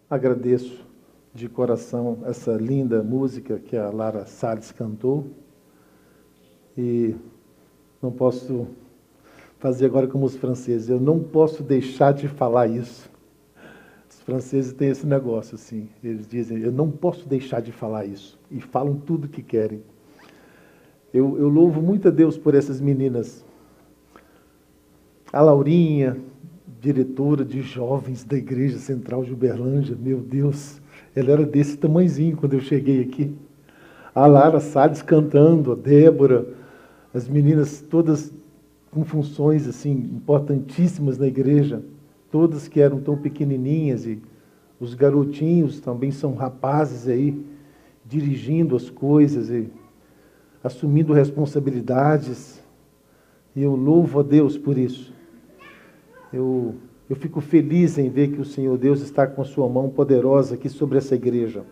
agradeço de coração essa linda música que a Lara Salles cantou. E não posso fazer agora como os franceses, eu não posso deixar de falar isso. Os franceses têm esse negócio assim, eles dizem, eu não posso deixar de falar isso. E falam tudo o que querem. Eu louvo muito a Deus por essas meninas. A Laurinha, diretora de jovens da Igreja Central de Uberlândia, meu Deus, ela era desse tamanhozinho quando eu cheguei aqui. A Lara Salles cantando, a Débora, as meninas todas com funções assim importantíssimas na igreja, todas que eram tão pequenininhas, e os garotinhos também são rapazes aí, dirigindo as coisas e assumindo responsabilidades. E eu louvo a Deus por isso. Eu fico feliz em ver que o Senhor Deus está com a sua mão poderosa aqui sobre essa igreja,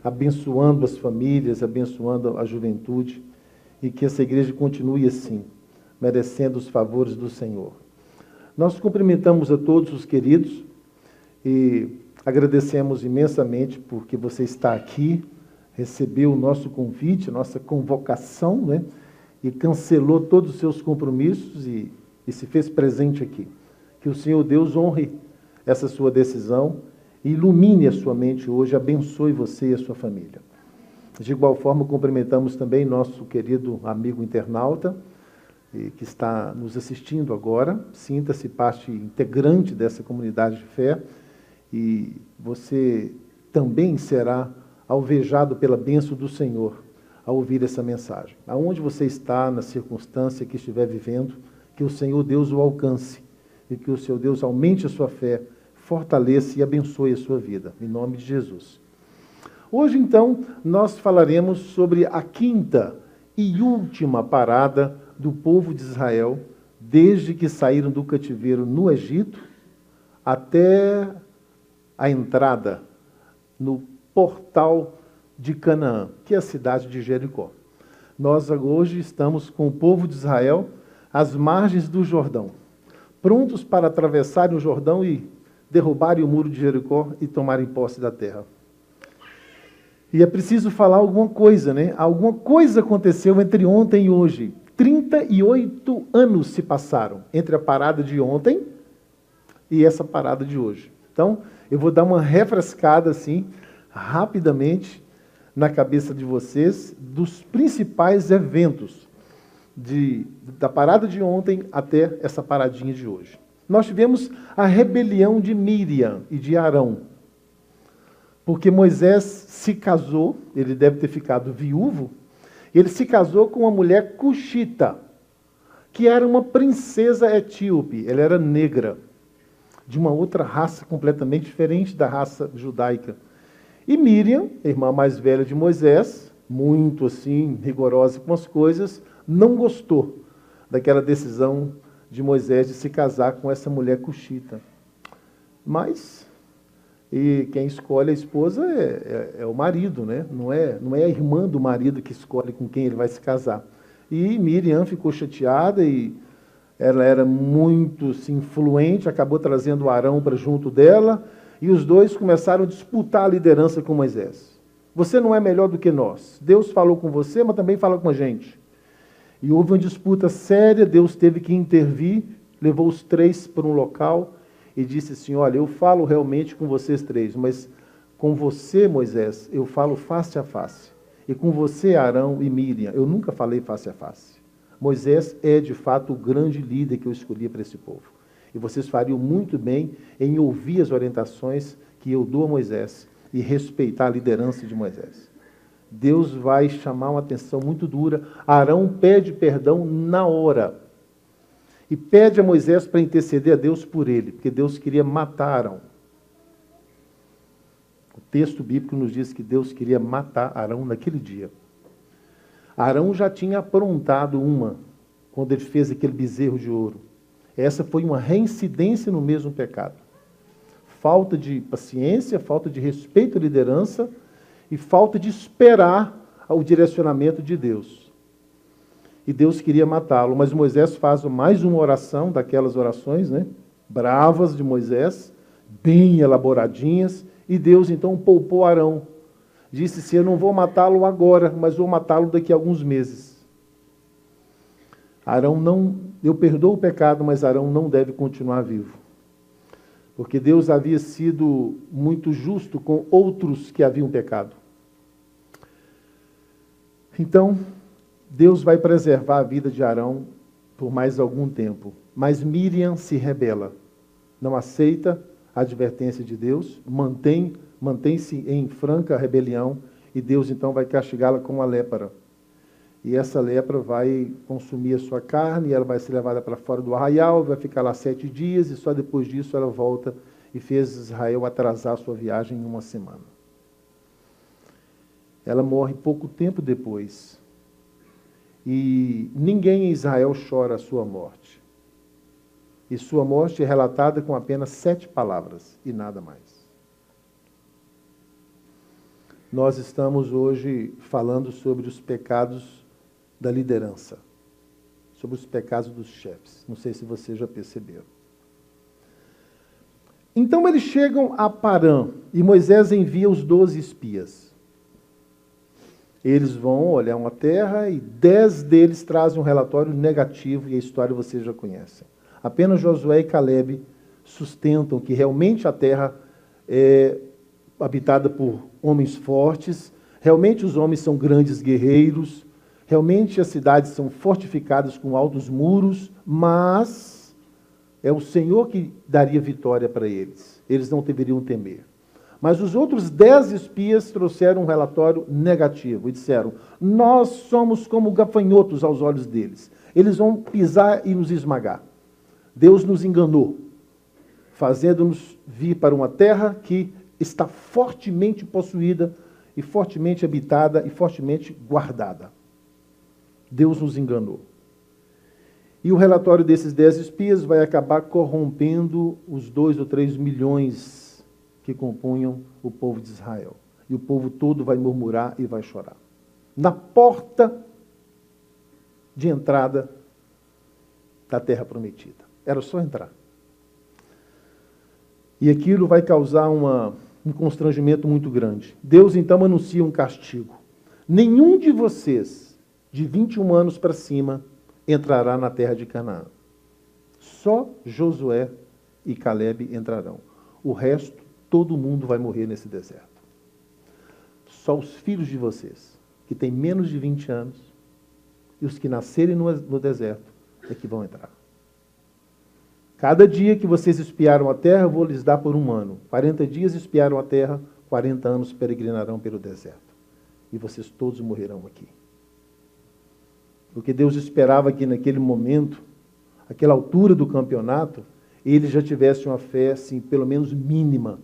abençoando as famílias, abençoando a juventude, e que essa igreja continue assim, merecendo os favores do Senhor. Nós cumprimentamos a todos os queridos e agradecemos imensamente porque você está aqui, recebeu o nosso convite, a nossa convocação, né? E cancelou todos os seus compromissos e se fez presente aqui. Que o Senhor Deus honre essa sua decisão e ilumine a sua mente hoje, abençoe você e a sua família. De igual forma, cumprimentamos também nosso querido amigo internauta, que está nos assistindo agora. Sinta-se parte integrante dessa comunidade de fé e você também será alvejado pela bênção do Senhor ao ouvir essa mensagem. Aonde você está, na circunstância que estiver vivendo, que o Senhor Deus o alcance e que o seu Deus aumente a sua fé, fortaleça e abençoe a sua vida. Em nome de Jesus. Hoje, então, nós falaremos sobre a quinta e última parada do povo de Israel, desde que saíram do cativeiro no Egito até a entrada no portal de Canaã, que é a cidade de Jericó. Nós hoje estamos com o povo de Israel às margens do Jordão, prontos para atravessarem o Jordão e derrubarem o muro de Jericó e tomarem posse da terra. E é preciso falar alguma coisa, né? Alguma coisa aconteceu entre ontem e hoje. 38 anos se passaram entre a parada de ontem e essa parada de hoje. Então, eu vou dar uma refrescada assim, rapidamente, na cabeça de vocês, dos principais eventos da parada de ontem até essa paradinha de hoje. Nós tivemos a rebelião de Míriam e de Arão, porque Moisés se casou, ele deve ter ficado viúvo, ele se casou com uma mulher cuxita, que era uma princesa etíope, ela era negra, de uma outra raça completamente diferente da raça judaica. E Míriam, a irmã mais velha de Moisés, muito assim, rigorosa com as coisas, não gostou daquela decisão de Moisés de se casar com essa mulher cuxita. Mas quem escolhe a esposa é o marido, né? Não é a irmã do marido que escolhe com quem ele vai se casar. E Míriam ficou chateada e ela era muito assim, influente, acabou trazendo Arão para junto dela, e os dois começaram a disputar a liderança com Moisés. Você não é melhor do que nós. Deus falou com você, mas também fala com a gente. E houve uma disputa séria, Deus teve que intervir, levou os três para um local e disse assim, olha, eu falo realmente com vocês três, mas com você, Moisés, eu falo face a face. E com você, Arão e Míriam, eu nunca falei face a face. Moisés é, de fato, o grande líder que eu escolhi para esse povo. E vocês fariam muito bem em ouvir as orientações que eu dou a Moisés e respeitar a liderança de Moisés. Deus vai chamar uma atenção muito dura. Arão pede perdão na hora. E pede a Moisés para interceder a Deus por ele, porque Deus queria matar Arão. O texto bíblico nos diz que Deus queria matar Arão naquele dia. Arão já tinha aprontado uma, quando ele fez aquele bezerro de ouro. Essa foi uma reincidência no mesmo pecado. Falta de paciência, falta de respeito à liderança e falta de esperar o direcionamento de Deus. E Deus queria matá-lo, mas Moisés faz mais uma oração, daquelas orações, né, bravas de Moisés, bem elaboradinhas, E Deus então poupou Arão. Disse-se, eu não vou matá-lo agora, mas vou matá-lo daqui a alguns meses. Arão não, eu perdoo o pecado, mas Arão não deve continuar vivo. Porque Deus havia sido muito justo com outros que haviam pecado. Então, Deus vai preservar a vida de Arão por mais algum tempo. Mas Miriam se rebela. Não aceita a advertência de Deus, mantém-se em franca rebelião, e Deus então vai castigá-la com uma lepra. E essa lepra vai consumir a sua carne, e ela vai ser levada para fora do arraial, vai ficar lá 7 dias, e só depois disso ela volta e fez Israel atrasar a sua viagem em 1 semana. Ela morre pouco tempo depois. E ninguém em Israel chora a sua morte. E sua morte é relatada com apenas 7 palavras e nada mais. Nós estamos hoje falando sobre os pecados da liderança, sobre os pecados dos chefes. Não sei se vocês já perceberam. Então eles chegam a Parã e Moisés envia os 12 espias. Eles vão olhar uma terra e 10 deles trazem um relatório negativo, e a história vocês já conhecem. Apenas Josué e Caleb sustentam que realmente a terra é habitada por homens fortes, realmente os homens são grandes guerreiros, realmente as cidades são fortificadas com altos muros, mas é o Senhor que daria vitória para eles. Eles não deveriam temer. Mas os outros 10 espias trouxeram um relatório negativo e disseram, nós somos como gafanhotos aos olhos deles. Eles vão pisar e nos esmagar. Deus nos enganou, fazendo-nos vir para uma terra que está fortemente possuída e fortemente habitada e fortemente guardada. Deus nos enganou. E o relatório desses 10 espias vai acabar corrompendo os 2 ou 3 milhões que compunham o povo de Israel. E o povo todo vai murmurar e vai chorar. Na porta de entrada da terra prometida. Era só entrar. E aquilo vai causar um constrangimento muito grande. Deus então anuncia um castigo. Nenhum de vocês, de 21 anos para cima, entrará na terra de Canaã. Só Josué e Caleb entrarão. O resto, todo mundo vai morrer nesse deserto. Só os filhos de vocês, que têm menos de 20 anos, e os que nascerem no deserto, é que vão entrar. Cada dia que vocês espiaram a terra, eu vou lhes dar por 1 ano. 40 dias espiaram a terra, 40 anos peregrinarão pelo deserto. E vocês todos morrerão aqui. Porque Deus esperava que naquele momento, aquela altura do campeonato, eles já tivessem uma fé, assim, pelo menos mínima,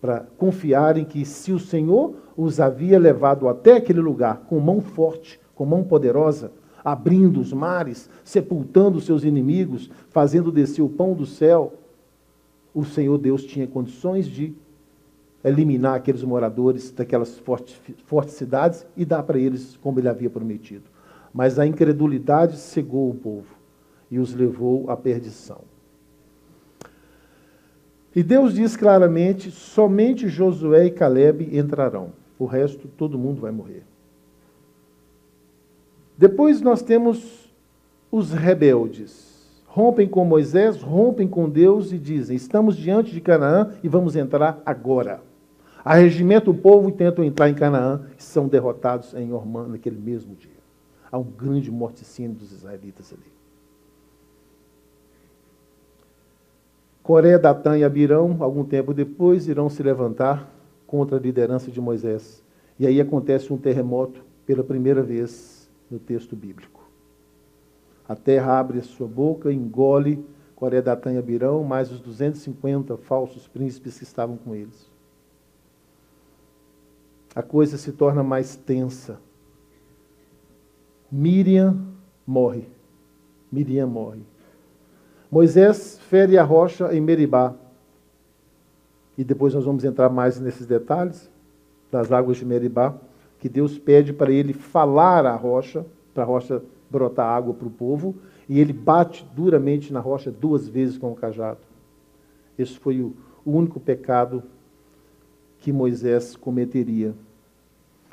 para confiarem que se o Senhor os havia levado até aquele lugar com mão forte, com mão poderosa, abrindo os mares, sepultando os seus inimigos, fazendo descer o pão do céu, o Senhor Deus tinha condições de eliminar aqueles moradores daquelas fortes cidades e dar para eles como ele havia prometido. Mas a incredulidade cegou o povo e os levou à perdição. E Deus diz claramente, somente Josué e Caleb entrarão. O resto, todo mundo vai morrer. Depois nós temos os rebeldes. Rompem com Moisés, rompem com Deus e dizem, estamos diante de Canaã e vamos entrar agora. Arregimentam o povo e tentam entrar em Canaã e são derrotados em Ormã naquele mesmo dia. Há um grande morticínio dos israelitas ali. Coré, Datã e Abirão, algum tempo depois, irão se levantar contra a liderança de Moisés. E aí acontece um terremoto pela primeira vez no texto bíblico. A terra abre a sua boca, engole Coré, Datã e Abirão, mais os 250 falsos príncipes que estavam com eles. A coisa se torna mais tensa. Miriam morre. Moisés fere a rocha em Meribá. E depois nós vamos entrar mais nesses detalhes das águas de Meribá, que Deus pede para ele falar à rocha, para a rocha brotar água para o povo, e ele bate duramente na rocha 2 vezes com o cajado. Esse foi o único pecado que Moisés cometeria.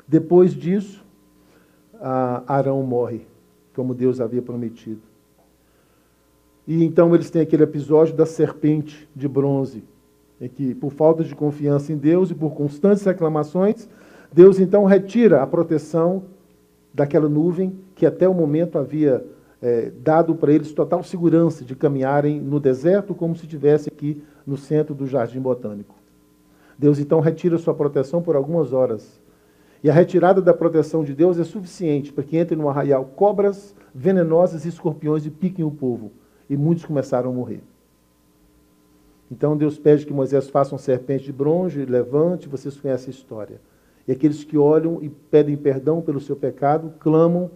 Depois disso, Arão morre, como Deus havia prometido. E então eles têm aquele episódio da serpente de bronze, em que, por falta de confiança em Deus e por constantes reclamações, Deus então retira a proteção daquela nuvem que até o momento havia dado para eles total segurança de caminharem no deserto como se estivesse aqui no centro do Jardim Botânico. Deus então retira sua proteção por algumas horas. E a retirada da proteção de Deus é suficiente para que entre no arraial cobras venenosas e escorpiões e piquem o povo. E muitos começaram a morrer. Então Deus pede que Moisés faça uma serpente de bronze, levante, vocês conhecem a história. E aqueles que olham e pedem perdão pelo seu pecado, clamam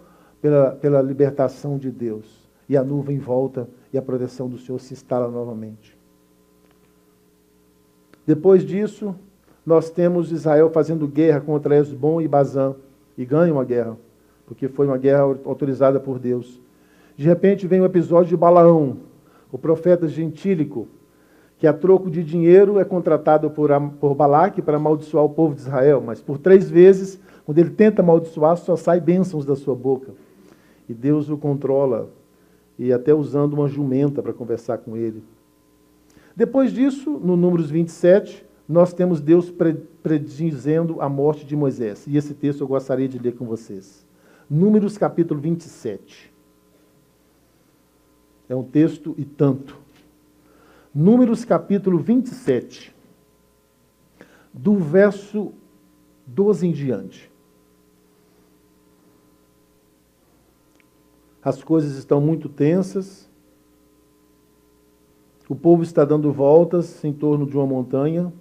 pela libertação de Deus. E a nuvem volta e a proteção do Senhor se instala novamente. Depois disso, nós temos Israel fazendo guerra contra Esbom e Bazã. E ganham a guerra, porque foi uma guerra autorizada por Deus. De repente vem o episódio de Balaão, o profeta gentílico, que a troco de dinheiro é contratado por Balaque para amaldiçoar o povo de Israel, mas por 3 vezes, quando ele tenta amaldiçoar, só sai bênçãos da sua boca. E Deus o controla, e até usando uma jumenta para conversar com ele. Depois disso, no Números 27, nós temos Deus predizendo a morte de Moisés. E esse texto eu gostaria de ler com vocês. Números capítulo 27. É um texto e tanto. Números capítulo 27, do verso 12 em diante. As coisas estão muito tensas. O povo está dando voltas em torno de uma montanha.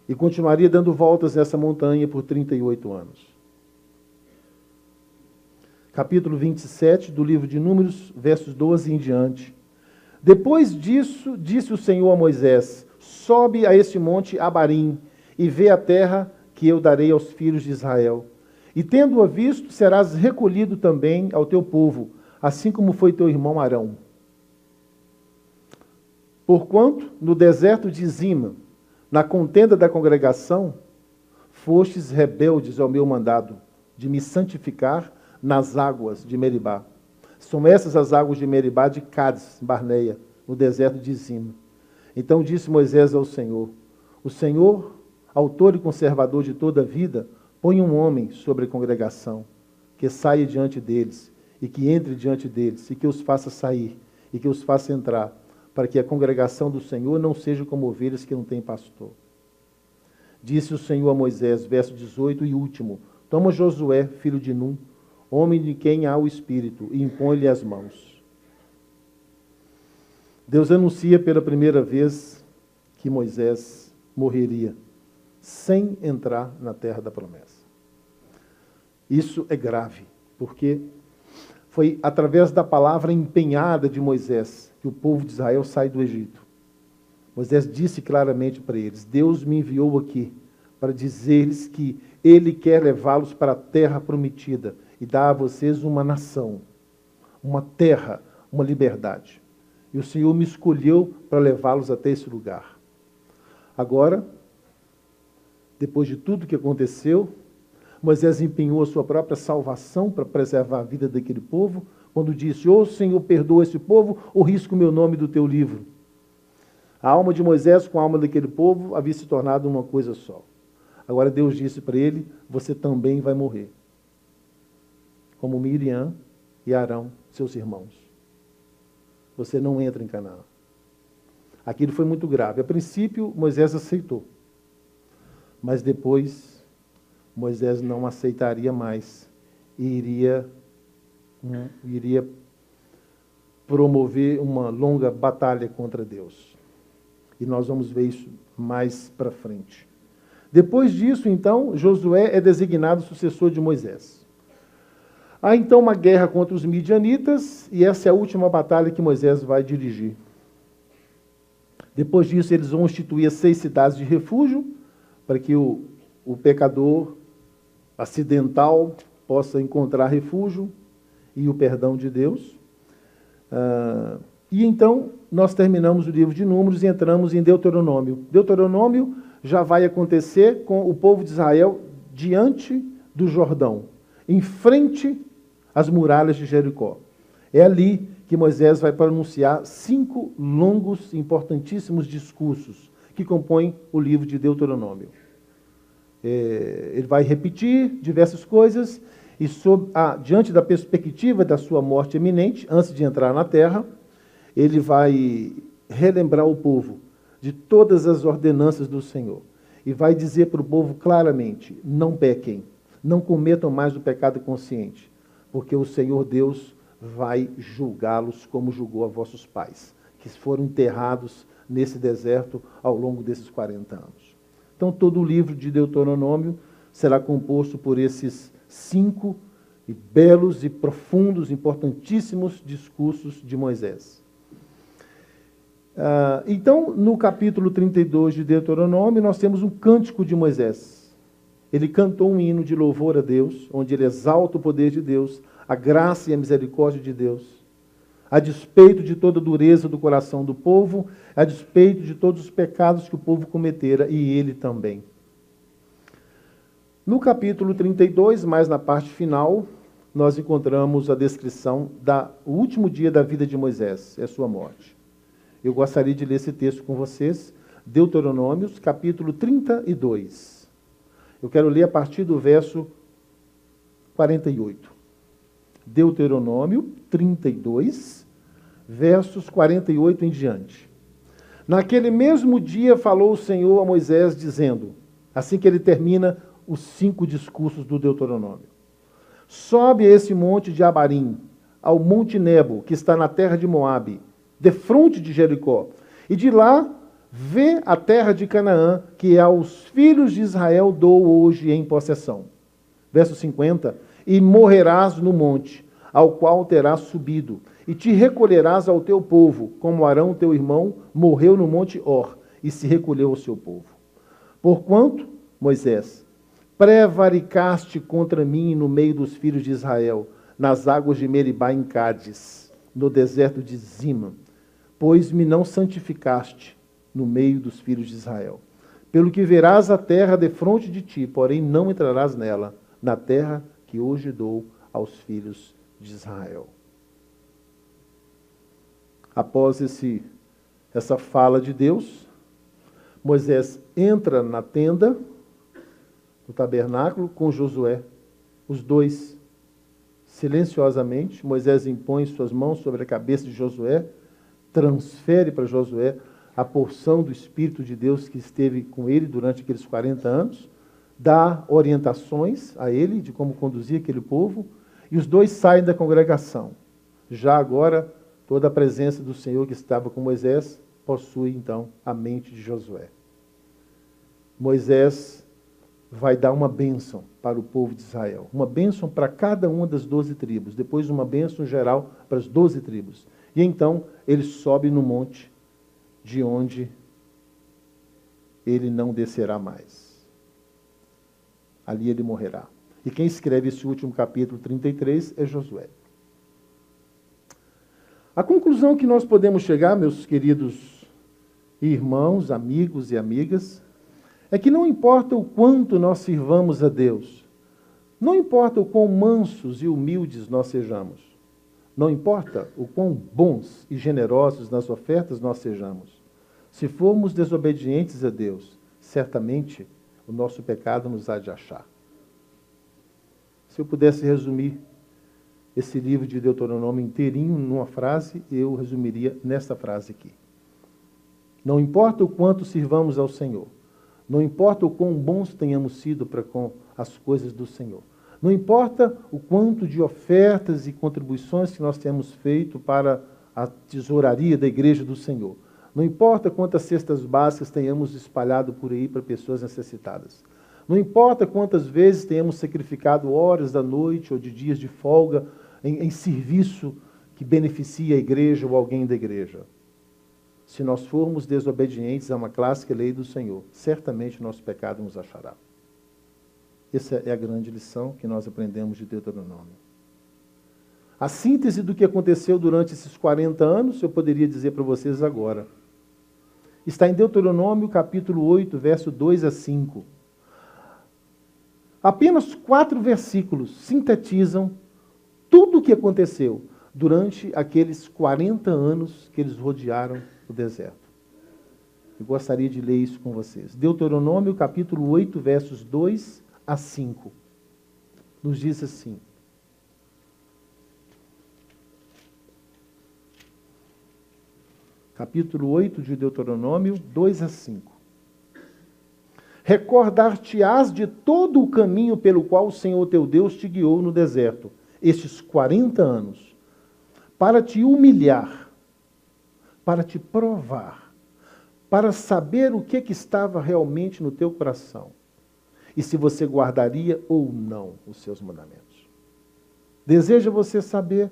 E continuaria dando voltas nessa montanha por 38 anos. Capítulo 27 do livro de Números, versos 12 em diante. Depois disso, disse o Senhor a Moisés: sobe a este monte Abarim e vê a terra que eu darei aos filhos de Israel. E tendo-a visto, serás recolhido também ao teu povo, assim como foi teu irmão Arão. Porquanto, no deserto de Zima, na contenda da congregação, fostes rebeldes ao meu mandado, de me santificar nas águas de Meribá. São essas as águas de Meribá de Cádiz, Barneia, no deserto de Zima. Então disse Moisés ao Senhor: o Senhor, autor e conservador de toda a vida, põe um homem sobre a congregação, que saia diante deles, e que entre diante deles, e que os faça sair, e que os faça entrar, para que a congregação do Senhor não seja como ovelhas que não têm pastor. Disse o Senhor a Moisés, verso 18 e último: toma Josué, filho de Num, homem de quem há o Espírito, e impõe-lhe as mãos. Deus anuncia pela primeira vez que Moisés morreria, sem entrar na terra da promessa. Isso é grave, porque foi através da palavra empenhada de Moisés que o povo de Israel sai do Egito. Moisés disse claramente para eles: Deus me enviou aqui para dizer-lhes que Ele quer levá-los para a terra prometida e dar a vocês uma nação, uma terra, uma liberdade. E o Senhor me escolheu para levá-los até esse lugar. Agora, depois de tudo que aconteceu, Moisés empenhou a sua própria salvação para preservar a vida daquele povo, quando disse: ô Senhor, perdoa esse povo, ou risco o meu nome do teu livro. A alma de Moisés com a alma daquele povo havia se tornado uma coisa só. Agora Deus disse para ele: você também vai morrer, como Miriam e Arão, seus irmãos. Você não entra em Canaã. Aquilo foi muito grave. A princípio, Moisés aceitou. Mas depois, Moisés não aceitaria mais e iria promover uma longa batalha contra Deus. E nós vamos ver isso mais para frente. Depois disso, então, Josué é designado sucessor de Moisés. Há então uma guerra contra os midianitas, e essa é a última batalha que Moisés vai dirigir. Depois disso, eles vão instituir as 6 cidades de refúgio, para que o pecador acidental possa encontrar refúgio e o perdão de Deus. E então, nós terminamos o livro de Números e entramos em Deuteronômio. Deuteronômio já vai acontecer com o povo de Israel diante do Jordão, em frente às muralhas de Jericó. É ali que Moisés vai pronunciar 5 longos e importantíssimos discursos que compõem o livro de Deuteronômio. Ele vai repetir diversas coisas e, diante da perspectiva da sua morte iminente, antes de entrar na terra, ele vai relembrar o povo de todas as ordenanças do Senhor e vai dizer para o povo claramente: não pequem, não cometam mais o pecado consciente, porque o Senhor Deus vai julgá-los como julgou a vossos pais, que foram enterrados nesse deserto ao longo desses 40 anos. Então, todo o livro de Deuteronômio será composto por esses 5 belos e profundos, importantíssimos discursos de Moisés. Então, no capítulo 32 de Deuteronômio, nós temos um cântico de Moisés. Ele cantou um hino de louvor a Deus, onde ele exalta o poder de Deus, a graça e a misericórdia de Deus, a despeito de toda a dureza do coração do povo, a despeito de todos os pecados que o povo cometera, e ele também. No capítulo 32, mais na parte final, nós encontramos a descrição do último dia da vida de Moisés, é sua morte. Eu gostaria de ler esse texto com vocês, Deuteronômios, capítulo 32. Eu quero ler a partir do verso 48. Deuteronômio 32, versos 48 em diante. Naquele mesmo dia falou o Senhor a Moisés, dizendo, assim que ele termina os 5 discursos do Deuteronômio: sobe a esse monte de Abarim, ao monte Nebo, que está na terra de Moabe, defronte de Jericó, e de lá vê a terra de Canaã, que aos filhos de Israel dou hoje em possessão. Verso 50, e morrerás no monte, ao qual terás subido, e te recolherás ao teu povo, como Arão teu irmão morreu no monte Hor, e se recolheu ao seu povo. Porquanto, Moisés, prevaricaste contra mim no meio dos filhos de Israel, nas águas de Meribá em Cádiz, no deserto de Zima, pois me não santificaste no meio dos filhos de Israel. Pelo que verás a terra defronte de ti, porém não entrarás nela, na terra que hoje dou aos filhos de Israel. Após essa fala de Deus, Moisés entra na tenda, no tabernáculo, com Josué. Os dois, silenciosamente, Moisés impõe suas mãos sobre a cabeça de Josué, transfere para Josué a porção do Espírito de Deus que esteve com ele durante aqueles 40 anos, dá orientações a ele de como conduzir aquele povo, e os dois saem da congregação. Já agora, toda a presença do Senhor que estava com Moisés possui, então, a mente de Josué. Moisés vai dar uma bênção para o povo de Israel, uma bênção para cada uma das 12 tribos, depois uma bênção geral para as 12 tribos. E então ele sobe no monte, de onde ele não descerá mais. Ali ele morrerá. E quem escreve esse último capítulo 33 é Josué. A conclusão que nós podemos chegar, meus queridos irmãos, amigos e amigas, é que não importa o quanto nós sirvamos a Deus, não importa o quão mansos e humildes nós sejamos, não importa o quão bons e generosos nas ofertas nós sejamos, se formos desobedientes a Deus, certamente o nosso pecado nos há de achar. Se eu pudesse resumir esse livro de Deuteronômio inteirinho numa frase, eu resumiria nesta frase aqui. Não importa o quanto sirvamos ao Senhor, não importa o quão bons tenhamos sido para com as coisas do Senhor, não importa o quanto de ofertas e contribuições que nós temos feito para a tesouraria da igreja do Senhor, não importa quantas cestas básicas tenhamos espalhado por aí para pessoas necessitadas, não importa quantas vezes tenhamos sacrificado horas da noite ou de dias de folga em serviço que beneficia a igreja ou alguém da igreja. Se nós formos desobedientes a uma clássica lei do Senhor, certamente nosso pecado nos achará. Essa é a grande lição que nós aprendemos de Deuteronômio. A síntese do que aconteceu durante esses 40 anos, eu poderia dizer para vocês agora. Está em Deuteronômio, capítulo 8, verso 2 a 5. Apenas 4 versículos sintetizam tudo o que aconteceu durante aqueles 40 anos que eles rodearam o deserto. Eu gostaria de ler isso com vocês. Deuteronômio, capítulo 8, versos 2 a 5. Nos diz assim. Capítulo 8 de Deuteronômio, 2 a 5. Recordar-te-ás de todo o caminho pelo qual o Senhor teu Deus te guiou no deserto, estes 40 anos, para te humilhar, para te provar, para saber o que estava realmente no teu coração, e se você guardaria ou não os seus mandamentos. Deseja você saber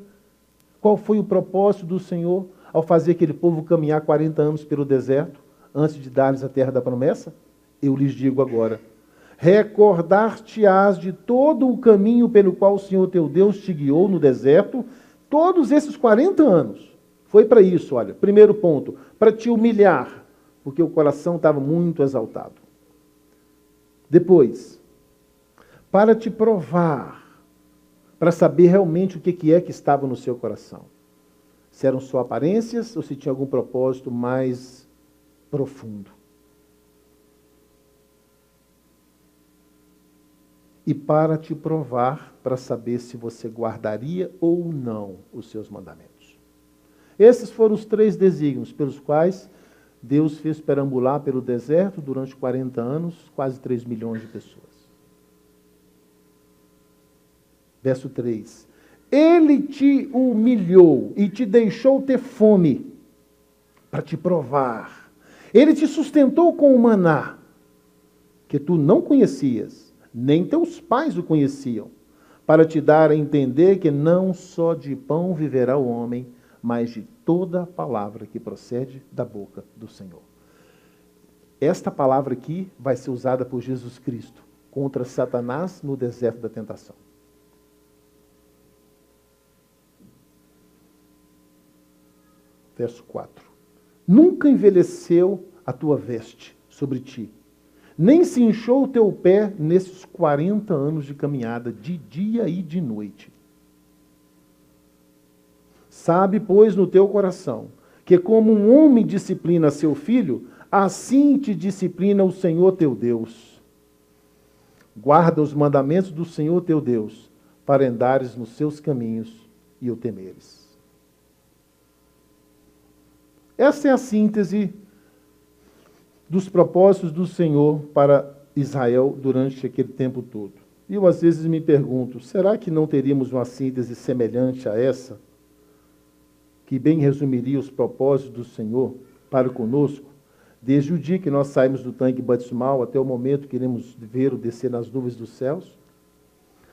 qual foi o propósito do Senhor ao fazer aquele povo caminhar 40 anos pelo deserto, antes de dar-lhes a terra da promessa? Eu lhes digo agora, recordar-te-ás de todo o caminho pelo qual o Senhor teu Deus te guiou no deserto, todos esses 40 anos. Foi para isso, olha, primeiro ponto, para te humilhar, porque o coração estava muito exaltado. Depois, para te provar, para saber realmente o que é que estava no seu coração. Se eram só aparências ou se tinha algum propósito mais profundo. E para te provar, para saber se você guardaria ou não os seus mandamentos. Esses foram os 3 desígnios pelos quais Deus fez perambular pelo deserto durante 40 anos, quase 3 milhões de pessoas. Verso 3. Ele te humilhou e te deixou ter fome para te provar. Ele te sustentou com o maná, que tu não conhecias, nem teus pais o conheciam, para te dar a entender que não só de pão viverá o homem, mas de toda palavra que procede da boca do Senhor. Esta palavra aqui vai ser usada por Jesus Cristo contra Satanás no deserto da tentação. Verso 4. Nunca envelheceu a tua veste sobre ti, nem se inchou o teu pé nesses 40 anos de caminhada, de dia e de noite. Sabe, pois, no teu coração, que como um homem disciplina seu filho, assim te disciplina o Senhor teu Deus. Guarda os mandamentos do Senhor teu Deus, para andares nos seus caminhos e o temeres. Essa é a síntese dos propósitos do Senhor para Israel durante aquele tempo todo. E eu às vezes me pergunto, será que não teríamos uma síntese semelhante a essa, que bem resumiria os propósitos do Senhor para conosco, desde o dia que nós saímos do tanque batismal até o momento que iremos ver o descer nas nuvens dos céus?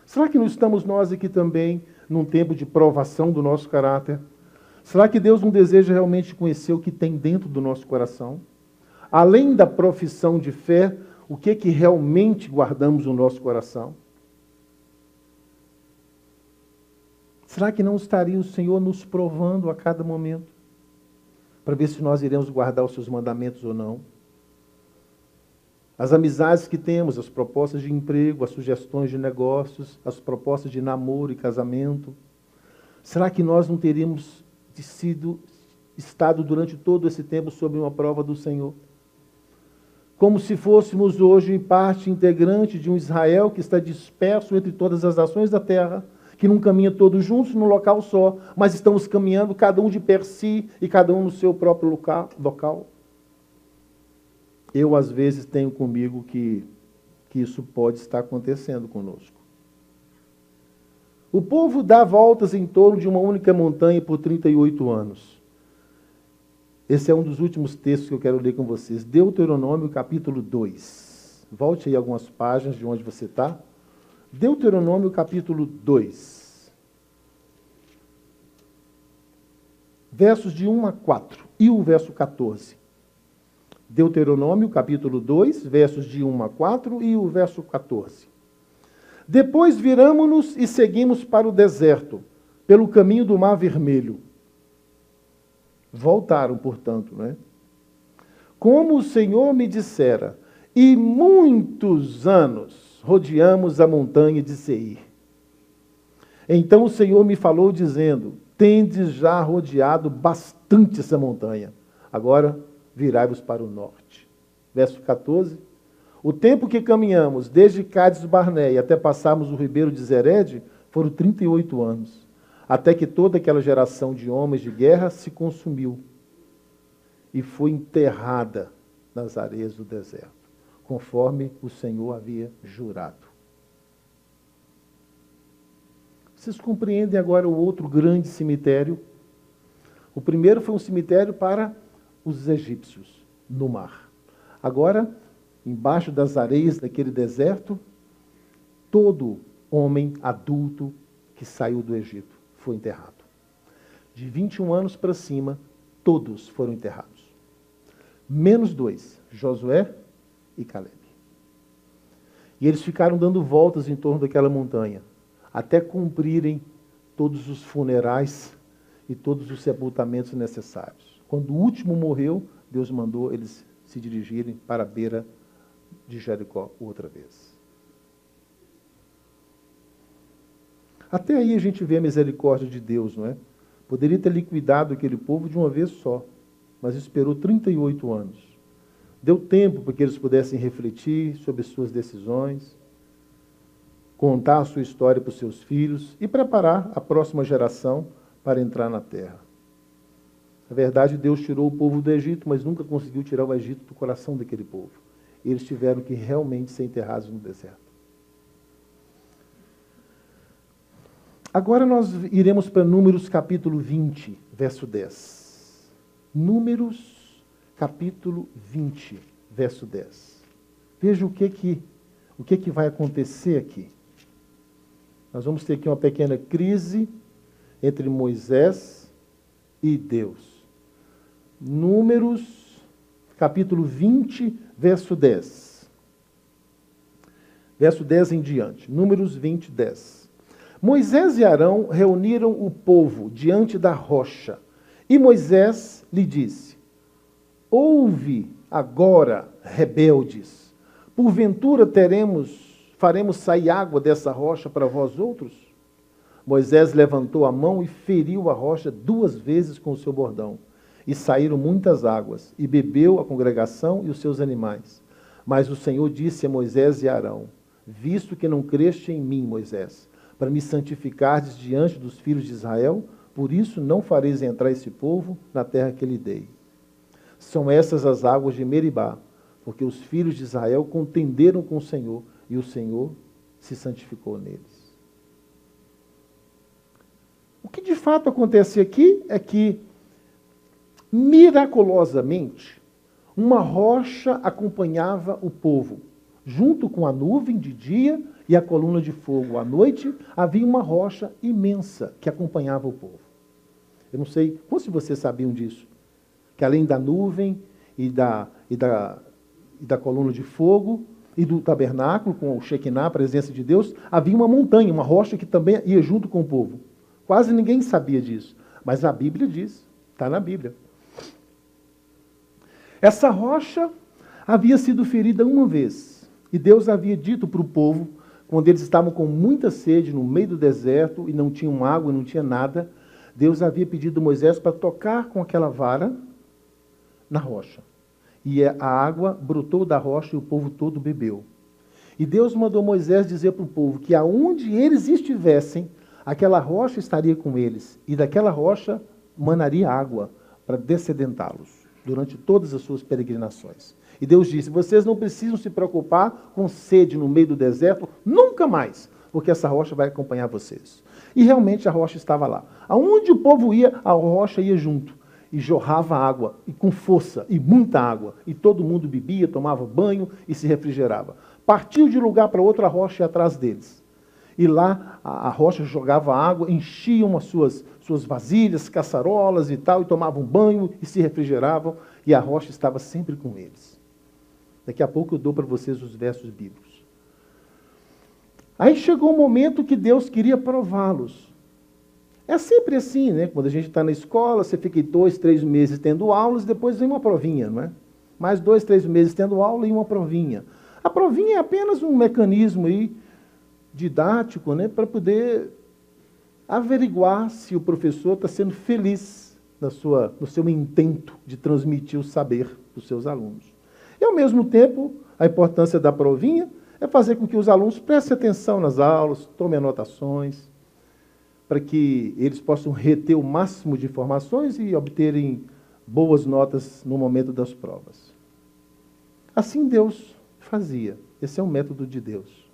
Será que não estamos nós aqui também num tempo de provação do nosso caráter? Será que Deus não deseja realmente conhecer o que tem dentro do nosso coração? Além da profissão de fé, o que realmente guardamos no nosso coração? Será que não estaria o Senhor nos provando a cada momento, para ver se nós iremos guardar os seus mandamentos ou não? As amizades que temos, as propostas de emprego, as sugestões de negócios, as propostas de namoro e casamento, será que nós não teríamos estado durante todo esse tempo sob uma prova do Senhor? Como se fôssemos hoje parte integrante de um Israel que está disperso entre todas as nações da terra, que não caminha todos juntos num local só, mas estamos caminhando cada um de per si e cada um no seu próprio local. Eu, às vezes, tenho comigo que isso pode estar acontecendo conosco. O povo dá voltas em torno de uma única montanha por 38 anos. Esse é um dos últimos textos que eu quero ler com vocês. Deuteronômio, capítulo 2. Volte aí algumas páginas de onde você está. Deuteronômio, capítulo 2. Versos de 1 a 4. E o verso 14. Deuteronômio, capítulo 2, versos de 1 a 4 e o verso 14. Depois viramo-nos e seguimos para o deserto, pelo caminho do Mar Vermelho. Voltaram, portanto, né? como o Senhor me dissera, e muitos anos rodeamos a montanha de Seir. Então o Senhor me falou dizendo, tendes já rodeado bastante essa montanha. Agora virai-vos para o norte. Verso 14. O tempo que caminhamos, desde Cádiz Barneia até passarmos o ribeiro de Zered, foram 38 anos, até que toda aquela geração de homens de guerra se consumiu e foi enterrada nas areias do deserto, conforme o Senhor havia jurado. Vocês compreendem agora o outro grande cemitério? O primeiro foi um cemitério para os egípcios, no mar. Agora, embaixo das areias daquele deserto, todo homem adulto que saiu do Egito foi enterrado. De 21 anos para cima, todos foram enterrados. Menos 2, Josué e Caleb. E eles ficaram dando voltas em torno daquela montanha, até cumprirem todos os funerais e todos os sepultamentos necessários. Quando o último morreu, Deus mandou eles se dirigirem para a beira de Jericó outra vez. Até aí a gente vê a misericórdia de Deus, não é? Poderia ter liquidado aquele povo de uma vez só, mas esperou 38 anos. Deu tempo para que eles pudessem refletir sobre suas decisões, contar a sua história para os seus filhos e preparar a próxima geração para entrar na terra. Na verdade, Deus tirou o povo do Egito, mas nunca conseguiu tirar o Egito do coração daquele povo. Eles tiveram que realmente ser enterrados no deserto. Agora nós iremos para Números capítulo 20, verso 10. Números capítulo 20, verso 10. Veja o que vai acontecer aqui. Nós vamos ter aqui uma pequena crise entre Moisés e Deus. Números capítulo 20, verso 10. Verso 10 em diante. Números 20, 10. Moisés e Arão reuniram o povo diante da rocha. E Moisés lhe disse, ouve agora, rebeldes, porventura faremos sair água dessa rocha para vós outros? Moisés levantou a mão e feriu a rocha 2 vezes com o seu bordão. E saíram muitas águas, e bebeu a congregação e os seus animais. Mas o Senhor disse a Moisés e Arão, visto que não creste em mim, Moisés, para me santificardes diante dos filhos de Israel, por isso não fareis entrar esse povo na terra que lhe dei. São essas as águas de Meribá, porque os filhos de Israel contenderam com o Senhor, e o Senhor se santificou neles. O que de fato acontece aqui é que, miraculosamente, uma rocha acompanhava o povo. Junto com a nuvem de dia e a coluna de fogo à noite, havia uma rocha imensa que acompanhava o povo. Eu não sei quantos de vocês sabiam disso, que além da nuvem e da coluna de fogo e do tabernáculo, com o Shekinah, a presença de Deus, havia uma montanha, uma rocha que também ia junto com o povo. Quase ninguém sabia disso, mas a Bíblia diz, está na Bíblia. Essa rocha havia sido ferida uma vez, e Deus havia dito para o povo, quando eles estavam com muita sede no meio do deserto, e não tinham água, não tinha nada, Deus havia pedido a Moisés para tocar com aquela vara na rocha. E a água brotou da rocha e o povo todo bebeu. E Deus mandou Moisés dizer para o povo que aonde eles estivessem, aquela rocha estaria com eles, e daquela rocha manaria água para descedentá-los durante todas as suas peregrinações. E Deus disse, vocês não precisam se preocupar com sede no meio do deserto, nunca mais, porque essa rocha vai acompanhar vocês. E realmente a rocha estava lá. Aonde o povo ia, a rocha ia junto. E jorrava água, e com força, e muita água. E todo mundo bebia, tomava banho e se refrigerava. Partiu de lugar para outro, a rocha ia atrás deles. E lá a rocha jogava água, enchiam as suas vasilhas, caçarolas e tal, e tomavam banho e se refrigeravam, e a rocha estava sempre com eles. Daqui a pouco eu dou para vocês os versos bíblicos. Aí chegou o momento que Deus queria prová-los. É sempre assim, né? Quando a gente está na escola, você fica 2, 3 meses tendo aulas, depois vem uma provinha, não é? mais 2, 3 meses tendo aula e uma provinha. A provinha é apenas um mecanismo aí didático, né, para poder averiguar se o professor está sendo feliz no seu intento de transmitir o saber para os seus alunos. E, ao mesmo tempo, a importância da provinha é fazer com que os alunos prestem atenção nas aulas, tomem anotações, para que eles possam reter o máximo de informações e obterem boas notas no momento das provas. Assim Deus fazia. Esse é o método de Deus.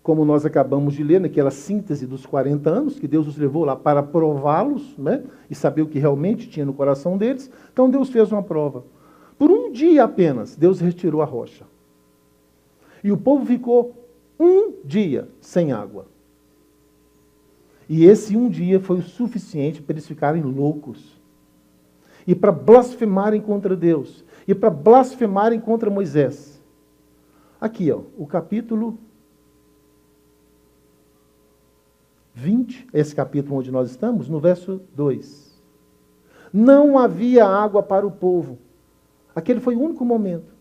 Como nós acabamos de ler naquela síntese dos 40 anos, que Deus os levou lá para prová-los, né, e saber o que realmente tinha no coração deles. Então Deus fez uma prova. Por um dia apenas, Deus retirou a rocha. E o povo ficou um dia sem água. E esse um dia foi o suficiente para eles ficarem loucos. E para blasfemarem contra Deus. E para blasfemarem contra Moisés. Aqui, ó, o capítulo 20, esse capítulo onde nós estamos, no verso 2. Não havia água para o povo. Aquele foi o único momento.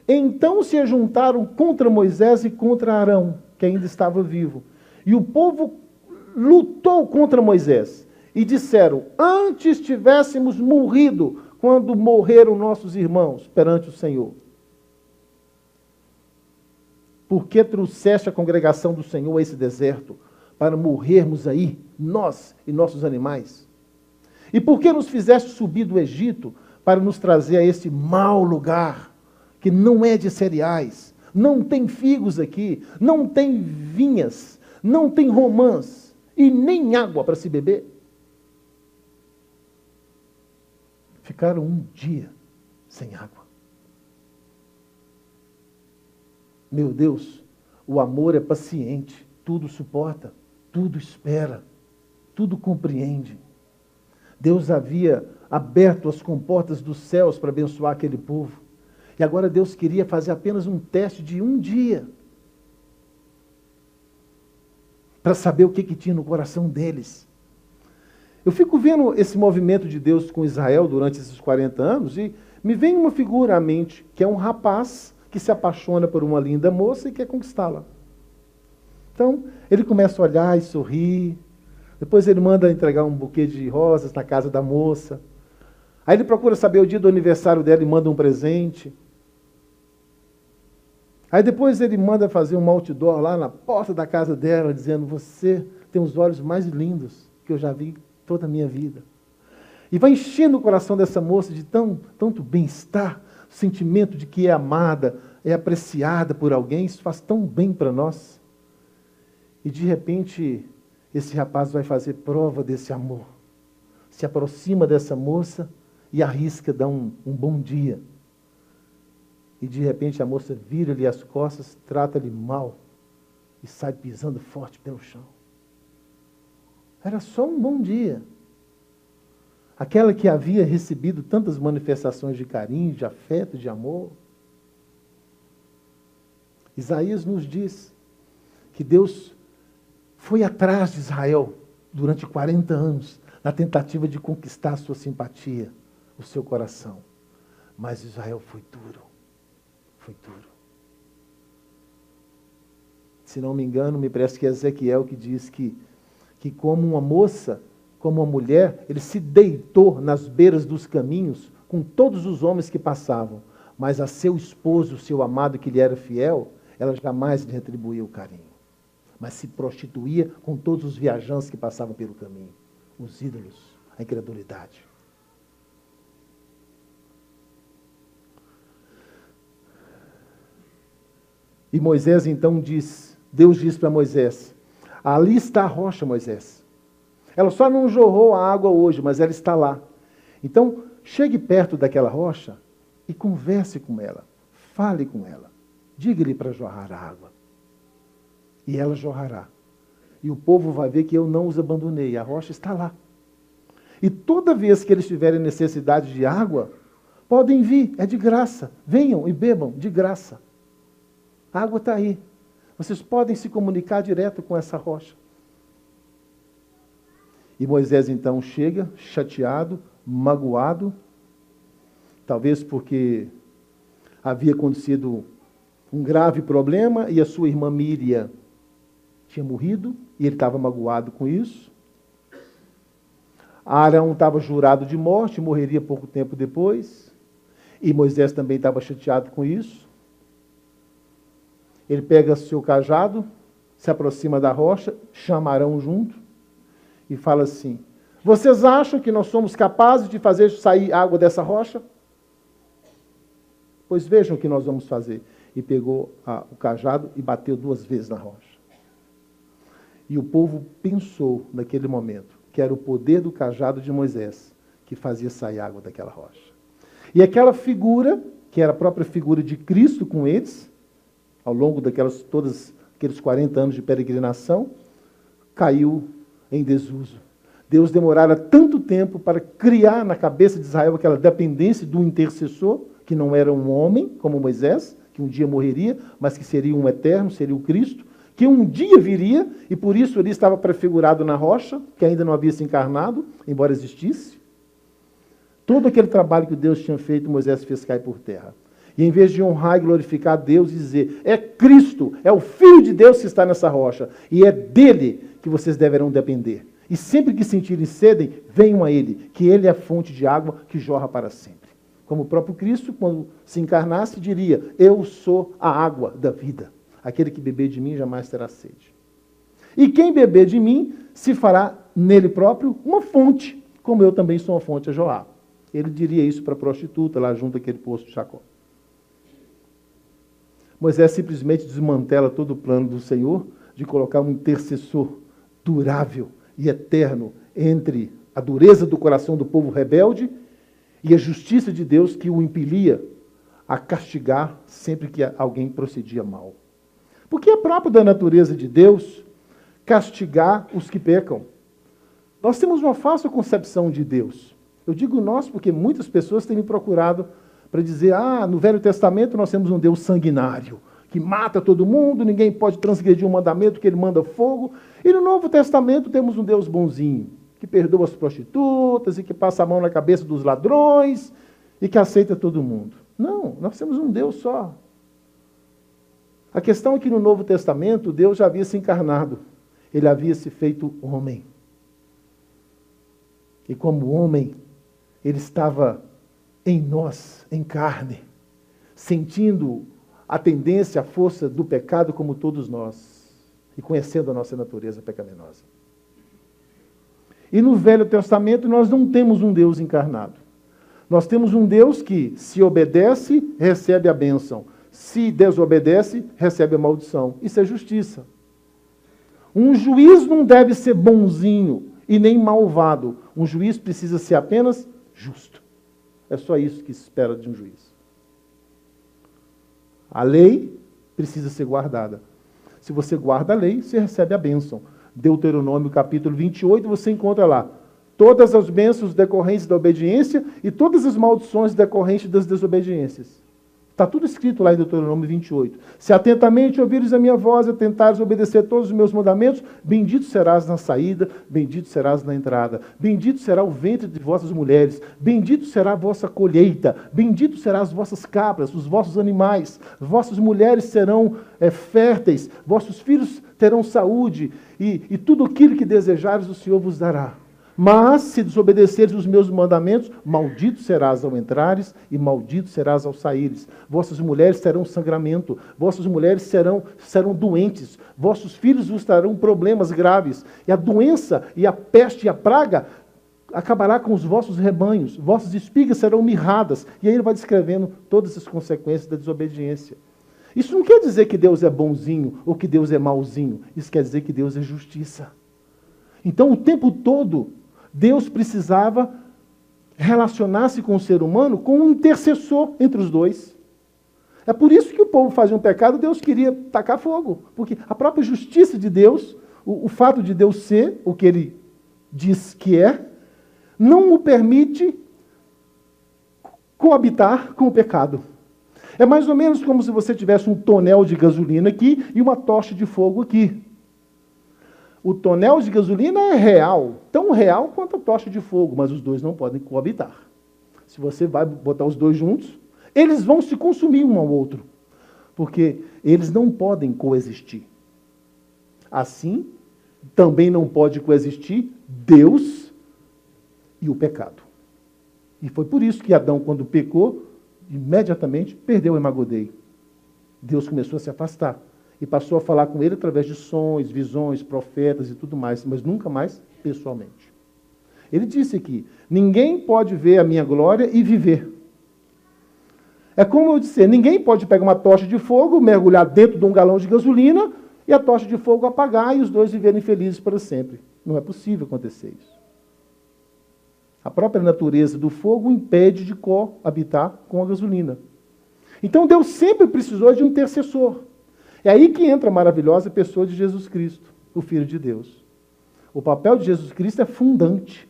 Então se ajuntaram contra Moisés e contra Arão, que ainda estava vivo. E o povo lutou contra Moisés. E disseram, antes tivéssemos morrido quando morreram nossos irmãos perante o Senhor. Por que trouxeste a congregação do Senhor a esse deserto? Para morrermos aí, nós e nossos animais? E por que nos fizeste subir do Egito para nos trazer a esse mau lugar, que não é de cereais, não tem figos aqui, não tem vinhas, não tem romãs e nem água para se beber? Ficaram um dia sem água. Meu Deus, o amor é paciente, tudo suporta, tudo espera, tudo compreende. Deus havia aberto as comportas dos céus para abençoar aquele povo. E agora Deus queria fazer apenas um teste de um dia, para saber o que tinha no coração deles. Eu fico vendo esse movimento de Deus com Israel durante esses 40 anos e me vem uma figura à mente, que é um rapaz que se apaixona por uma linda moça e quer conquistá-la. Então, ele começa a olhar e sorrir. Depois ele manda entregar um buquê de rosas na casa da moça. Aí ele procura saber o dia do aniversário dela e manda um presente. Aí depois ele manda fazer um outdoor lá na porta da casa dela, dizendo, você tem os olhos mais lindos que eu já vi toda a minha vida. E vai enchendo o coração dessa moça de tanto bem-estar, sentimento de que é amada, é apreciada por alguém, isso faz tão bem para nós. E de repente, esse rapaz vai fazer prova desse amor. Se aproxima dessa moça e arrisca dar um bom dia. E de repente a moça vira-lhe as costas, trata-lhe mal e sai pisando forte pelo chão. Era só um bom dia. Aquela que havia recebido tantas manifestações de carinho, de afeto, de amor. Isaías nos diz que Deus foi atrás de Israel durante 40 anos, na tentativa de conquistar a sua simpatia, o seu coração. Mas Israel foi duro. Foi duro. Se não me engano, me parece que é Ezequiel que diz que como uma moça, como uma mulher, ele se deitou nas beiras dos caminhos com todos os homens que passavam. Mas a seu esposo, seu amado que lhe era fiel, ela jamais lhe retribuía o carinho. Mas se prostituía com todos os viajantes que passavam pelo caminho. Os ídolos, a incredulidade. E Moisés então Deus diz para Moisés, ali está a rocha, Moisés. Ela só não jorrou a água hoje, mas ela está lá. Então, chegue perto daquela rocha e converse com ela. Fale com ela. Diga-lhe para jorrar a água. E ela jorrará. E o povo vai ver que eu não os abandonei. A rocha está lá. E toda vez que eles tiverem necessidade de água, podem vir, é de graça. Venham e bebam de graça. A água está aí. Vocês podem se comunicar direto com essa rocha. E Moisés então chega, chateado, magoado, talvez porque havia acontecido um grave problema e a sua irmã Míriam tinha morrido e ele estava magoado com isso. Arão estava jurado de morte, morreria pouco tempo depois, e Moisés também estava chateado com isso. Ele pega seu cajado, se aproxima da rocha, chama Arão junto e fala assim: vocês acham que nós somos capazes de fazer sair água dessa rocha? Pois vejam o que nós vamos fazer. E pegou o cajado e bateu 2 vezes na rocha. E o povo pensou naquele momento que era o poder do cajado de Moisés que fazia sair água daquela rocha. E aquela figura, que era a própria figura de Cristo com eles, ao longo todos aqueles 40 anos de peregrinação, caiu em desuso. Deus demorara tanto tempo para criar na cabeça de Israel aquela dependência do intercessor, que não era um homem como Moisés, que um dia morreria, mas que seria um eterno, seria o Cristo, que um dia viria, e por isso ele estava prefigurado na rocha, que ainda não havia se encarnado, embora existisse. Todo aquele trabalho que Deus tinha feito, Moisés fez cair por terra. E em vez de honrar e glorificar a Deus e dizer: é Cristo, é o Filho de Deus que está nessa rocha, e é dele que vocês deverão depender. E sempre que sentirem sede, venham a ele, que ele é a fonte de água que jorra para sempre. Como o próprio Cristo, quando se encarnasse, diria: eu sou a água da vida. Aquele que beber de mim jamais terá sede. E quem beber de mim, se fará nele próprio uma fonte, como eu também sou uma fonte a jorrar. Ele diria isso para a prostituta, lá junto àquele poço de Jacó. Moisés simplesmente desmantela todo o plano do Senhor de colocar um intercessor durável e eterno entre a dureza do coração do povo rebelde e a justiça de Deus que o impelia a castigar sempre que alguém procedia mal. Porque é próprio da natureza de Deus castigar os que pecam. Nós temos uma falsa concepção de Deus. Eu digo nós porque muitas pessoas têm me procurado para dizer: no Velho Testamento nós temos um Deus sanguinário, que mata todo mundo, ninguém pode transgredir um mandamento que ele manda fogo. E no Novo Testamento temos um Deus bonzinho, que perdoa as prostitutas e que passa a mão na cabeça dos ladrões e que aceita todo mundo. Não, nós temos um Deus só. A questão é que no Novo Testamento Deus já havia se encarnado. Ele havia se feito homem. E como homem, ele estava em nós, em carne, sentindo a tendência, a força do pecado como todos nós, e conhecendo a nossa natureza pecaminosa. E no Velho Testamento nós não temos um Deus encarnado. Nós temos um Deus que, se obedece, recebe a bênção. Se desobedece, recebe a maldição. Isso é justiça. Um juiz não deve ser bonzinho e nem malvado. Um juiz precisa ser apenas justo. É só isso que se espera de um juiz. A lei precisa ser guardada. Se você guarda a lei, você recebe a bênção. Deuteronômio capítulo 28, você encontra lá todas as bênçãos decorrentes da obediência e todas as maldições decorrentes das desobediências. Está tudo escrito lá em Deuteronômio 28. Se atentamente ouvires a minha voz e tentares obedecer todos os meus mandamentos, bendito serás na saída, bendito serás na entrada. Bendito será o ventre de vossas mulheres, bendito será a vossa colheita, bendito serão as vossas cabras, os vossos animais, vossas mulheres serão férteis, vossos filhos terão saúde, e tudo aquilo que desejares o Senhor vos dará. Mas, se desobedeceres os meus mandamentos, maldito serás ao entrares e maldito serás ao saíres. Vossas mulheres terão sangramento, vossas mulheres serão doentes, vossos filhos vos trarão problemas graves. E a doença e a peste e a praga acabará com os vossos rebanhos, vossas espigas serão mirradas. E aí ele vai descrevendo todas as consequências da desobediência. Isso não quer dizer que Deus é bonzinho ou que Deus é mauzinho. Isso quer dizer que Deus é justiça. Então, o tempo todo, Deus precisava relacionar-se com o ser humano com um intercessor entre os dois. É por isso que o povo fazia um pecado, Deus queria tacar fogo. Porque a própria justiça de Deus, o fato de Deus ser o que ele diz que é, não o permite coabitar com o pecado. É mais ou menos como se você tivesse um tonel de gasolina aqui e uma tocha de fogo aqui. O tonel de gasolina é real, tão real quanto a tocha de fogo, mas os dois não podem coabitar. Se você vai botar os dois juntos, eles vão se consumir um ao outro, porque eles não podem coexistir. Assim, também não pode coexistir Deus e o pecado. E foi por isso que Adão, quando pecou, imediatamente perdeu o Imago Dei. Deus começou a se afastar e passou a falar com ele através de sonhos, visões, profetas e tudo mais, mas nunca mais pessoalmente. Ele disse aqui, ninguém pode ver a minha glória e viver. É como eu disse, ninguém pode pegar uma tocha de fogo, mergulhar dentro de um galão de gasolina e a tocha de fogo apagar e os dois viverem felizes para sempre. Não é possível acontecer isso. A própria natureza do fogo impede de coabitar com a gasolina. Então Deus sempre precisou de um intercessor. É aí que entra a maravilhosa pessoa de Jesus Cristo, o Filho de Deus. O papel de Jesus Cristo é fundante.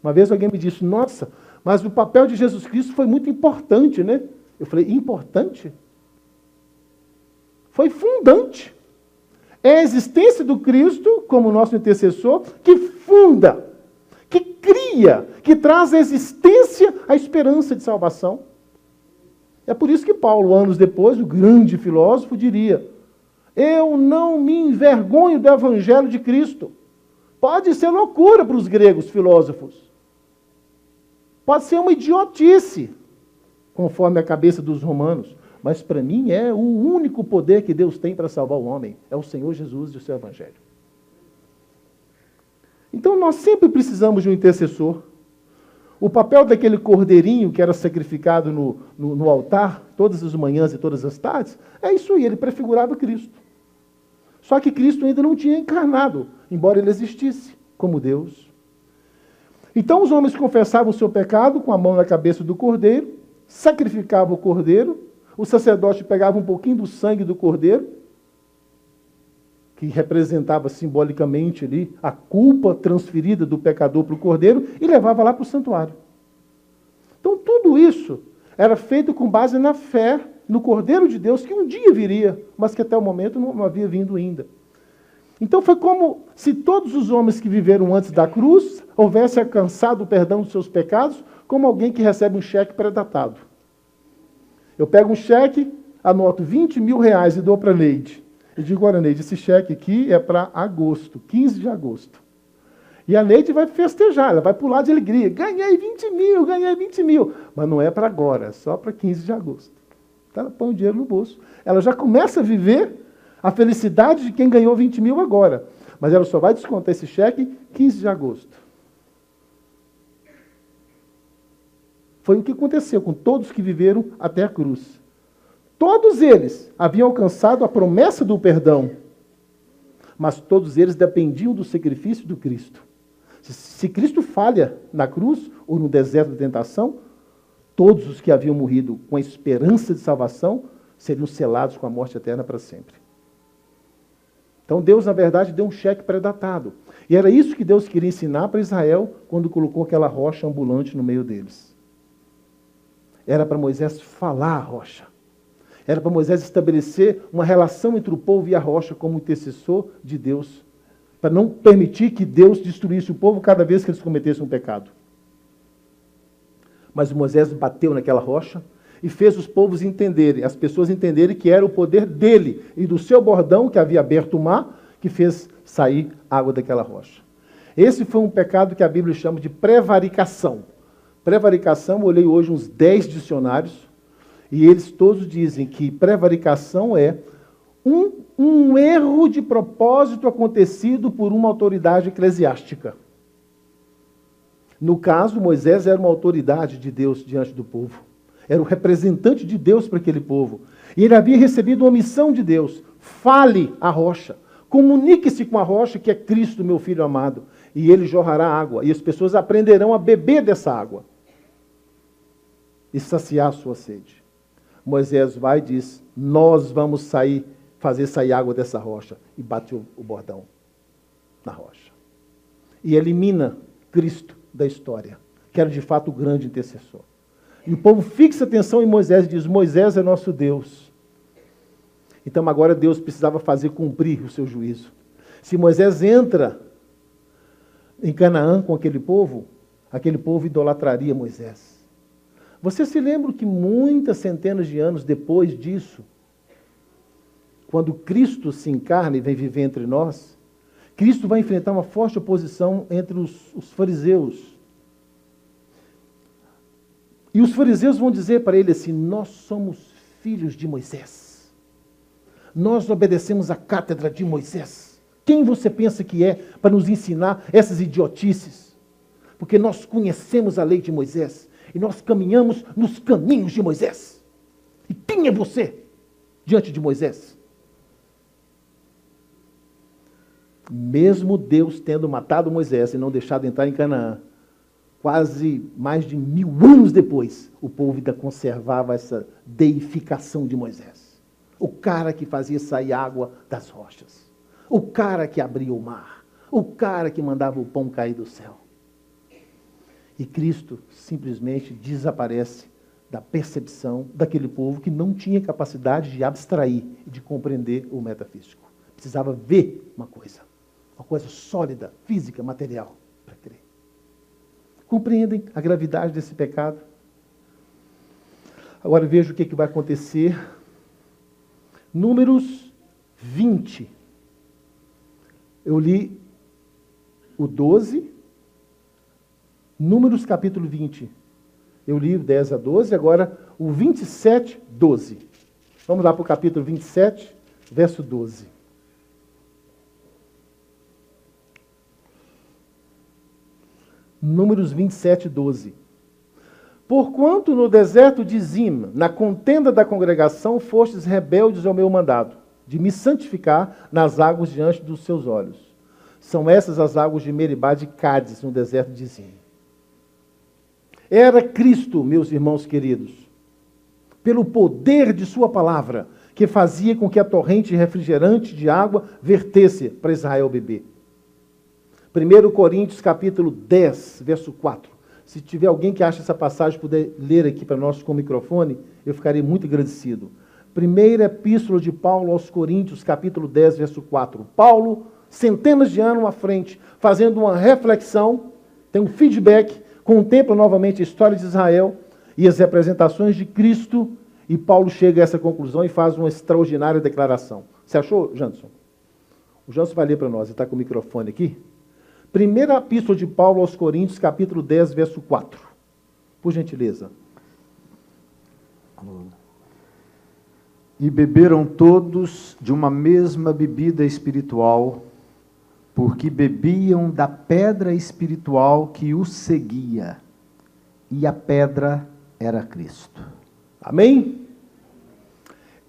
Uma vez alguém me disse, nossa, mas o papel de Jesus Cristo foi muito importante, né? Eu falei, importante? Foi fundante. É a existência do Cristo, como nosso intercessor, que funda, que cria, que traz à existência a esperança de salvação. É por isso que Paulo, anos depois, o grande filósofo, diria, eu não me envergonho do Evangelho de Cristo. Pode ser loucura para os gregos filósofos. Pode ser uma idiotice, conforme a cabeça dos romanos. Mas para mim é o único poder que Deus tem para salvar o homem. É o Senhor Jesus e o seu Evangelho. Então nós sempre precisamos de um intercessor. O papel daquele cordeirinho que era sacrificado no altar, todas as manhãs e todas as tardes, é isso aí, ele prefigurava Cristo. Só que Cristo ainda não tinha encarnado, embora ele existisse como Deus. Então os homens confessavam o seu pecado com a mão na cabeça do cordeiro, sacrificavam o cordeiro, o sacerdote pegava um pouquinho do sangue do cordeiro, que representava simbolicamente ali a culpa transferida do pecador para o cordeiro, e levava lá para o santuário. Então tudo isso era feito com base na fé no Cordeiro de Deus, que um dia viria, mas que até o momento não havia vindo ainda. Então foi como se todos os homens que viveram antes da cruz houvessem alcançado o perdão dos seus pecados, como alguém que recebe um cheque pré-datado. Eu pego um cheque, anoto 20 mil reais e dou para a Neide. Eu digo, olha, Neide, esse cheque aqui é para agosto, 15 de agosto. E a Neide vai festejar, ela vai pular de alegria. Ganhei 20 mil, ganhei 20 mil. Mas não é para agora, é só para 15 de agosto. Então ela põe o dinheiro no bolso. Ela já começa a viver a felicidade de quem ganhou 20 mil agora. Mas ela só vai descontar esse cheque 15 de agosto. Foi o que aconteceu com todos que viveram até a cruz. Todos eles haviam alcançado a promessa do perdão, mas todos eles dependiam do sacrifício do Cristo. Se Cristo falha na cruz ou no deserto da tentação, todos os que haviam morrido com a esperança de salvação seriam selados com a morte eterna para sempre. Então Deus, na verdade, deu um cheque pré-datado. E era isso que Deus queria ensinar para Israel quando colocou aquela rocha ambulante no meio deles. Era para Moisés falar a rocha. Era para Moisés estabelecer uma relação entre o povo e a rocha como intercessor de Deus, para não permitir que Deus destruísse o povo cada vez que eles cometessem um pecado. Mas Moisés bateu naquela rocha e fez os povos entenderem, as pessoas entenderem que era o poder dele e do seu bordão, que havia aberto o mar, que fez sair água daquela rocha. Esse foi um pecado que a Bíblia chama de prevaricação. Prevaricação, eu olhei hoje uns 10 dicionários, e eles todos dizem que prevaricação é um erro de propósito acontecido por uma autoridade eclesiástica. No caso, Moisés era uma autoridade de Deus diante do povo. Era o representante de Deus para aquele povo. E ele havia recebido uma missão de Deus. Fale a rocha. Comunique-se com a rocha que é Cristo, meu filho amado. E ele jorrará água. E as pessoas aprenderão a beber dessa água. E saciar a sua sede. Moisés vai e diz, nós vamos fazer sair água dessa rocha. E bate o bordão na rocha. E elimina Cristo da história, que era de fato o grande intercessor. E o povo fixa atenção em Moisés e diz, Moisés é nosso Deus. Então agora Deus precisava fazer cumprir o seu juízo. Se Moisés entra em Canaã com aquele povo, aquele povo idolatraria Moisés. Você se lembra que muitas centenas de anos depois disso, quando Cristo se encarna e vem viver entre nós, Cristo vai enfrentar uma forte oposição entre os fariseus. E os fariseus vão dizer para ele assim: nós somos filhos de Moisés. Nós obedecemos a cátedra de Moisés. Quem você pensa que é para nos ensinar essas idiotices? Porque nós conhecemos a lei de Moisés e nós caminhamos nos caminhos de Moisés. E quem é você diante de Moisés? Mesmo Deus tendo matado Moisés e não deixado entrar em Canaã, quase mais de 1000 anos depois, o povo ainda conservava essa deificação de Moisés. O cara que fazia sair água das rochas. O cara que abria o mar. O cara que mandava o pão cair do céu. E Cristo simplesmente desaparece da percepção daquele povo que não tinha capacidade de abstrair e de compreender o metafísico. Precisava ver uma coisa sólida, física, material, para crer. Compreendem a gravidade desse pecado? Agora veja o que vai acontecer. Números 20. Eu li o 12. Números capítulo 20. Eu li o 10 a 12, agora o 27, 12. Vamos lá para o capítulo 27, verso 12. Números 27, 12. Porquanto no deserto de Zim, na contenda da congregação, fostes rebeldes ao meu mandado, de me santificar nas águas diante dos seus olhos. São essas as águas de Meribá de Cádiz, no deserto de Zim. Era Cristo, meus irmãos queridos, pelo poder de sua palavra, que fazia com que a torrente refrigerante de água vertesse para Israel beber. 1 Coríntios capítulo 10, verso 4. Se tiver alguém que acha essa passagem, puder ler aqui para nós com o microfone, eu ficaria muito agradecido. Primeira epístola de Paulo aos Coríntios, capítulo 10, verso 4. Paulo, centenas de anos à frente, fazendo uma reflexão, tem um feedback, contempla novamente a história de Israel e as representações de Cristo, e Paulo chega a essa conclusão e faz uma extraordinária declaração. Você achou, Janson? O Janson vai ler para nós, ele está com o microfone aqui. Primeira epístola de Paulo aos Coríntios, capítulo 10, verso 4. Por gentileza. E beberam todos de uma mesma bebida espiritual, porque bebiam da pedra espiritual que os seguia, e a pedra era Cristo. Amém?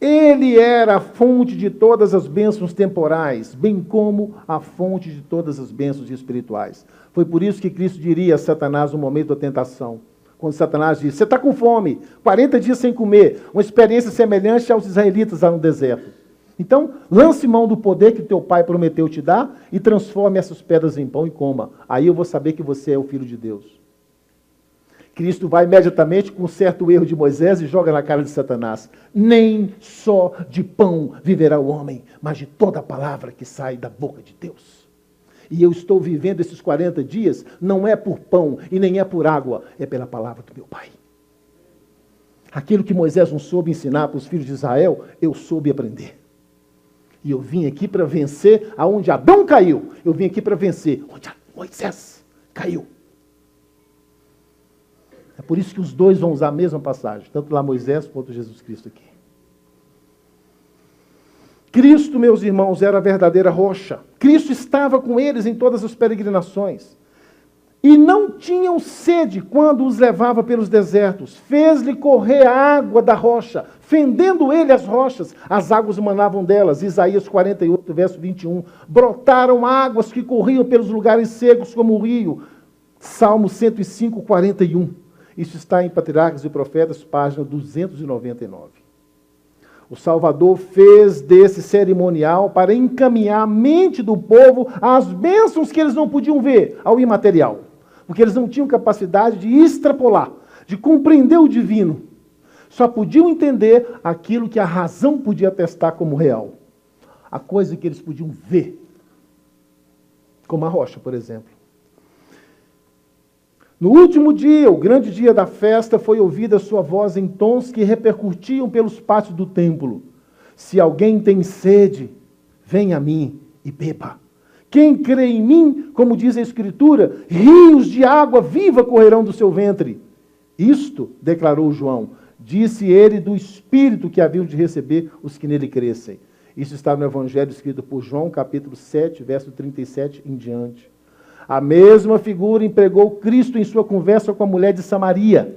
Ele era a fonte de todas as bênçãos temporais, bem como a fonte de todas as bênçãos espirituais. Foi por isso que Cristo diria a Satanás no momento da tentação, quando Satanás disse: você está com fome, 40 dias sem comer, uma experiência semelhante aos israelitas lá no deserto. Então, lance mão do poder que teu pai prometeu te dar e transforme essas pedras em pão e coma. Aí eu vou saber que você é o Filho de Deus. Cristo vai imediatamente com um certo erro de Moisés e joga na cara de Satanás. Nem só de pão viverá o homem, mas de toda a palavra que sai da boca de Deus. E eu estou vivendo esses 40 dias, não é por pão e nem é por água, é pela palavra do meu Pai. Aquilo que Moisés não soube ensinar para os filhos de Israel, eu soube aprender. E eu vim aqui para vencer aonde Adão caiu. Eu vim aqui para vencer onde Moisés caiu. É por isso que os dois vão usar a mesma passagem, tanto lá Moisés quanto Jesus Cristo aqui. Cristo, meus irmãos, era a verdadeira rocha. Cristo estava com eles em todas as peregrinações. E não tinham sede quando os levava pelos desertos. Fez-lhe correr a água da rocha, fendendo ele as rochas, as águas emanavam delas. Isaías 48, verso 21. Brotaram águas que corriam pelos lugares secos como o rio. Salmo 105, 41. Isso está em Patriarcas e Profetas, página 299. O Salvador fez desse cerimonial para encaminhar a mente do povo às bênçãos que eles não podiam ver, ao imaterial. Porque eles não tinham capacidade de extrapolar, de compreender o divino. Só podiam entender aquilo que a razão podia atestar como real. A coisa que eles podiam ver. Como a rocha, por exemplo. No último dia, o grande dia da festa, foi ouvida sua voz em tons que repercutiam pelos pátios do templo. Se alguém tem sede, venha a mim e beba. Quem crê em mim, como diz a Escritura, rios de água viva correrão do seu ventre. Isto, declarou João, disse ele do Espírito que haviam de receber os que nele crescem. Isso está no Evangelho escrito por João, capítulo 7, verso 37 em diante. A mesma figura empregou Cristo em sua conversa com a mulher de Samaria,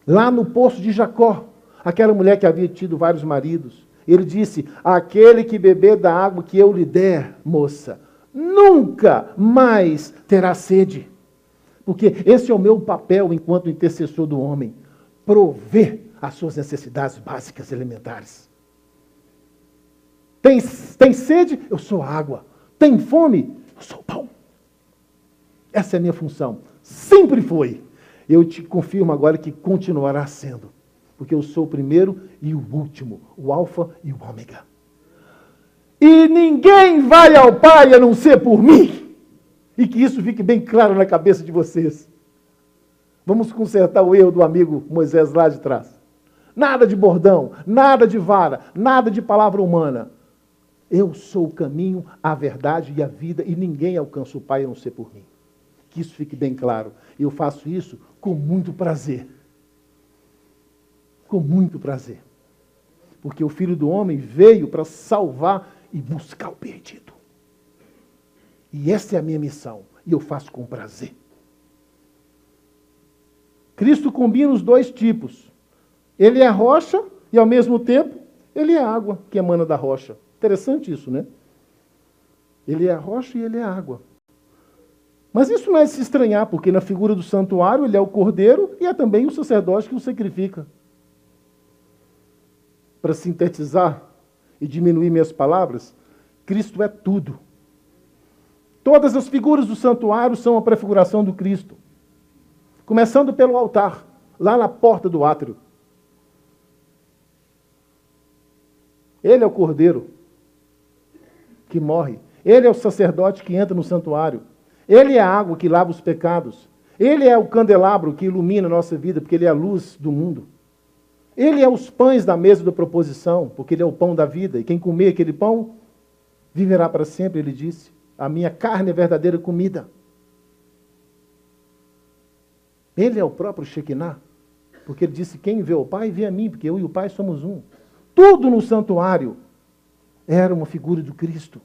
lá no poço de Jacó, aquela mulher que havia tido vários maridos. Ele disse, aquele que beber da água que eu lhe der, moça, nunca mais terá sede. Porque esse é o meu papel enquanto intercessor do homem, prover as suas necessidades básicas elementares. Tem sede? Eu sou água. Tem fome? Eu sou pão. Essa é a minha função. Sempre foi. Eu te confirmo agora que continuará sendo. Porque eu sou o primeiro e o último, o alfa e o ômega. E ninguém vai ao Pai a não ser por mim. E que isso fique bem claro na cabeça de vocês. Vamos consertar o erro do amigo Moisés lá de trás. Nada de bordão, nada de vara, nada de palavra humana. Eu sou o caminho, a verdade e a vida, e ninguém alcança o Pai a não ser por mim. Que isso fique bem claro. E eu faço isso com muito prazer. Com muito prazer. Porque o Filho do Homem veio para salvar e buscar o perdido. E essa é a minha missão. E eu faço com prazer. Cristo combina os dois tipos. Ele é rocha e, ao mesmo tempo, ele é água que emana da rocha. Interessante isso, né? Ele é a rocha e ele é a água. Mas isso não é de se estranhar, porque na figura do santuário ele é o cordeiro e é também o sacerdote que o sacrifica. Para sintetizar e diminuir minhas palavras, Cristo é tudo. Todas as figuras do santuário são a prefiguração do Cristo. Começando pelo altar, lá na porta do átrio. Ele é o cordeiro que morre. Ele é o sacerdote que entra no santuário. Ele é a água que lava os pecados. Ele é o candelabro que ilumina a nossa vida, porque ele é a luz do mundo. Ele é os pães da mesa da proposição, porque ele é o pão da vida. E quem comer aquele pão, viverá para sempre, ele disse. A minha carne é verdadeira comida. Ele é o próprio Shekinah, porque ele disse, quem vê o Pai, vê a mim, porque eu e o Pai somos um. Tudo no santuário era uma figura do Cristo.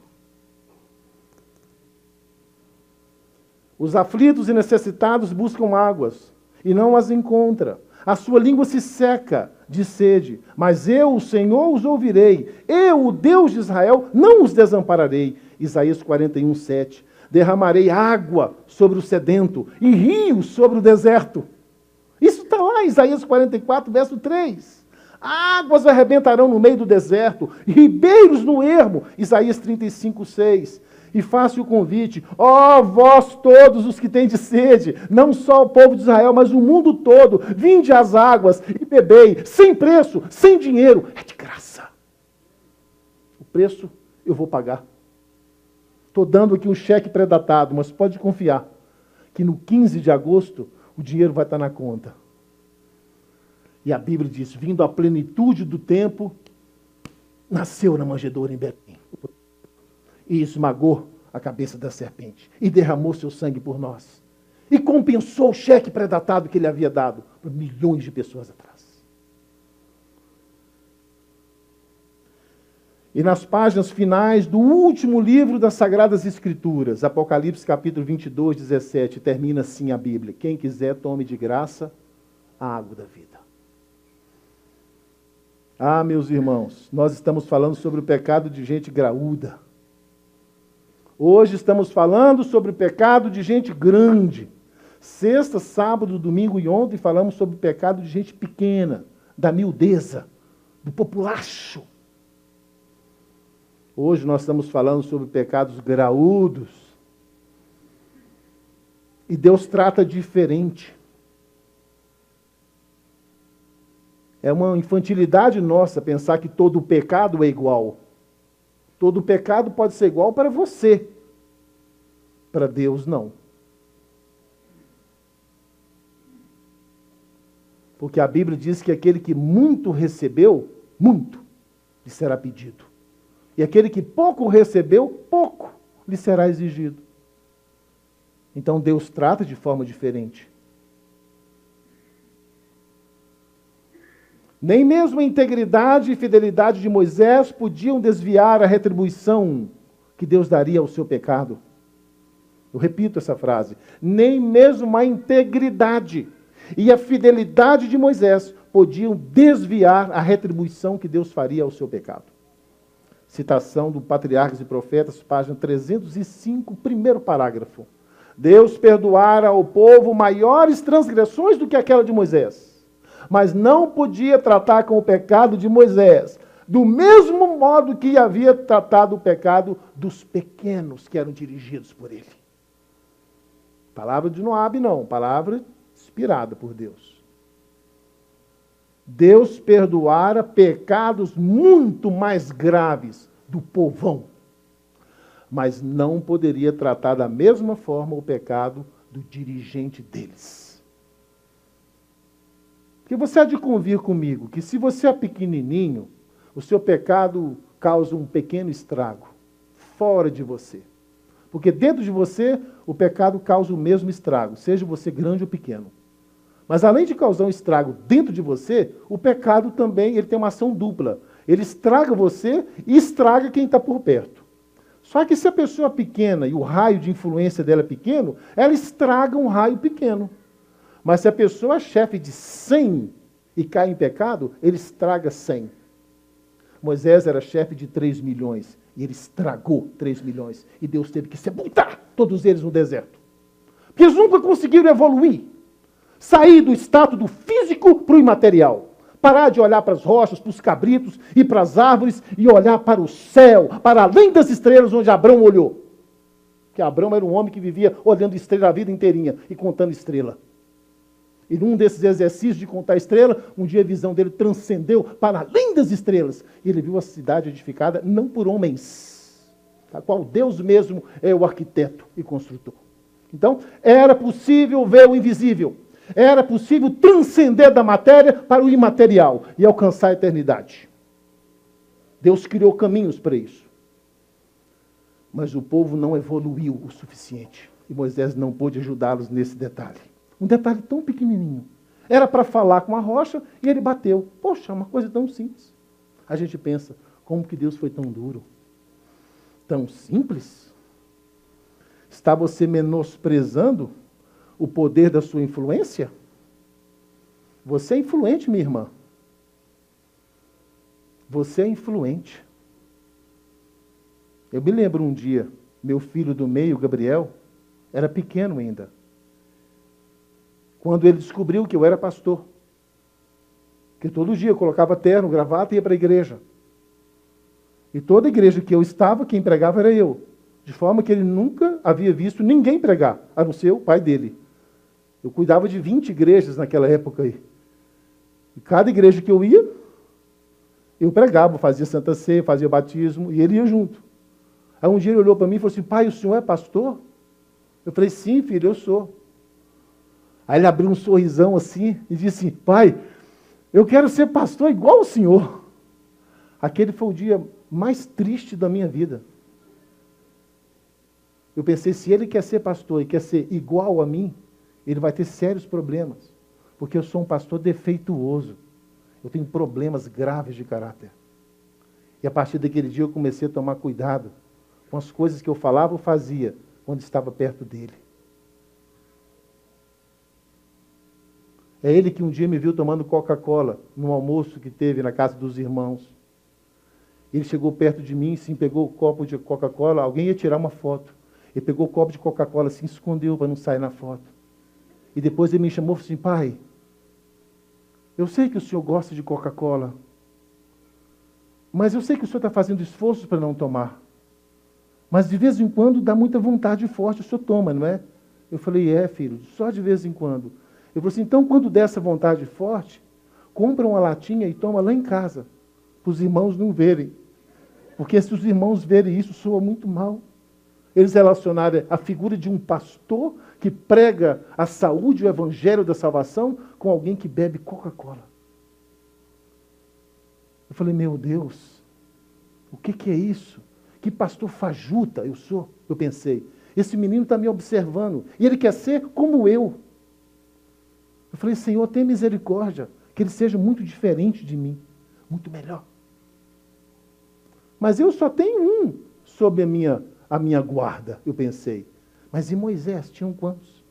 Os aflitos e necessitados buscam águas e não as encontram. A sua língua se seca de sede, mas eu, o Senhor, os ouvirei. Eu, o Deus de Israel, não os desampararei. Isaías 41, 7. Derramarei água sobre o sedento e rios sobre o deserto. Isso está lá em Isaías 44, verso 3. Águas arrebentarão no meio do deserto, ribeiros no ermo. Isaías 35, 6. E faço o convite, ó vós todos os que tendes sede, não só o povo de Israel, mas o mundo todo, vinde às águas e bebei, sem preço, sem dinheiro, é de graça. O preço eu vou pagar. Estou dando aqui um cheque pré-datado, mas pode confiar que no 15 de agosto o dinheiro vai estar na conta. E a Bíblia diz, vindo à plenitude do tempo, nasceu na manjedoura em Belém. E esmagou a cabeça da serpente. E derramou seu sangue por nós. E compensou o cheque pré-datado que ele havia dado para milhões de pessoas atrás. E nas páginas finais do último livro das Sagradas Escrituras, Apocalipse capítulo 22, 17, termina assim a Bíblia. Quem quiser, tome de graça a água da vida. Ah, meus irmãos, nós estamos falando sobre o pecado de gente graúda. Hoje estamos falando sobre o pecado de gente grande. Sexta, sábado, domingo e ontem falamos sobre o pecado de gente pequena, da miudeza, do populacho. Hoje nós estamos falando sobre pecados graúdos. E Deus trata diferente. É uma infantilidade nossa pensar que todo pecado é igual. Todo pecado pode ser igual para você. Para Deus, não. Porque a Bíblia diz que aquele que muito recebeu, muito lhe será pedido. E aquele que pouco recebeu, pouco lhe será exigido. Então Deus trata de forma diferente. Nem mesmo a integridade e fidelidade de Moisés podiam desviar a retribuição que Deus daria ao seu pecado. Eu repito essa frase. Nem mesmo a integridade e a fidelidade de Moisés podiam desviar a retribuição que Deus faria ao seu pecado. Citação do Patriarcas e Profetas, página 305, primeiro parágrafo. Deus perdoara ao povo maiores transgressões do que aquela de Moisés, mas não podia tratar com o pecado de Moisés do mesmo modo que havia tratado o pecado dos pequenos que eram dirigidos por ele. Palavra de Noabe não, palavra inspirada por Deus. Deus perdoara pecados muito mais graves do povão, mas não poderia tratar da mesma forma o pecado do dirigente deles. Porque você há de convir comigo que se você é pequenininho, o seu pecado causa um pequeno estrago fora de você. Porque dentro de você, o pecado causa o mesmo estrago, seja você grande ou pequeno. Mas além de causar um estrago dentro de você, o pecado também ele tem uma ação dupla. Ele estraga você e estraga quem está por perto. Só que se a pessoa é pequena e o raio de influência dela é pequeno, ela estraga um raio pequeno. Mas se a pessoa é chefe de 100 e cai em pecado, ele estraga 100. Moisés era chefe de 3 milhões e ele estragou 3 milhões. E Deus teve que sepultar todos eles no deserto. Porque eles nunca conseguiram evoluir. Sair do status do físico para o imaterial. Parar de olhar para as rochas, para os cabritos e para as árvores e olhar para o céu, para além das estrelas onde Abrão olhou. Porque Abrão era um homem que vivia olhando estrela a vida inteirinha e contando estrela. E num desses exercícios de contar estrela, um dia a visão dele transcendeu para além das estrelas. E ele viu a cidade edificada não por homens, a qual Deus mesmo é o arquiteto e construtor. Então, era possível ver o invisível. Era possível transcender da matéria para o imaterial e alcançar a eternidade. Deus criou caminhos para isso. Mas o povo não evoluiu o suficiente. E Moisés não pôde ajudá-los nesse detalhe. Um detalhe tão pequenininho. Era para falar com a rocha e ele bateu. Poxa, uma coisa tão simples. A gente pensa, como que Deus foi tão duro? Tão simples? Está você menosprezando o poder da sua influência? Você é influente, minha irmã. Você é influente. Eu me lembro um dia, meu filho do meio, Gabriel, era pequeno ainda. Quando ele descobriu que eu era pastor. Que todo dia eu colocava terno, gravata e ia para a igreja. E toda igreja que eu estava, quem pregava era eu. De forma que ele nunca havia visto ninguém pregar, a não ser o pai dele. Eu cuidava de 20 igrejas naquela época aí. E cada igreja que eu ia, eu pregava, fazia Santa Ceia, fazia batismo, e ele ia junto. Aí um dia ele olhou para mim e falou assim, pai, o senhor é pastor? Eu falei, sim, filho, eu sou. Aí ele abriu um sorrisão assim e disse assim, pai, eu quero ser pastor igual o senhor. Aquele foi o dia mais triste da minha vida. Eu pensei, se ele quer ser pastor e quer ser igual a mim, ele vai ter sérios problemas. Porque eu sou um pastor defeituoso. Eu tenho problemas graves de caráter. E a partir daquele dia eu comecei a tomar cuidado com as coisas que eu falava ou fazia quando estava perto dele. É ele que um dia me viu tomando Coca-Cola num almoço que teve na casa dos irmãos. Ele chegou perto de mim, sim, pegou o copo de Coca-Cola, alguém ia tirar uma foto. Ele pegou o copo de Coca-Cola assim, escondeu para não sair na foto. E depois ele me chamou e falou assim, pai, eu sei que o senhor gosta de Coca-Cola, mas eu sei que o senhor está fazendo esforços para não tomar. Mas de vez em quando dá muita vontade forte, o senhor toma, não é? Eu falei, filho, só de vez em quando. Eu falei assim, então quando der essa vontade forte, compra uma latinha e toma lá em casa, para os irmãos não verem. Porque se os irmãos verem isso, soa muito mal. eles relacionaram a figura de um pastor que prega a saúde, o evangelho da salvação, com alguém que bebe Coca-Cola. Eu falei, meu Deus, o que é isso? Que pastor fajuta eu sou? Eu pensei, esse menino está me observando, e ele quer ser como eu. Eu falei, Senhor, tenha misericórdia, que ele seja muito diferente de mim, muito melhor. Mas eu só tenho um sob a minha guarda, eu pensei. Mas e Moisés, tinham quantos?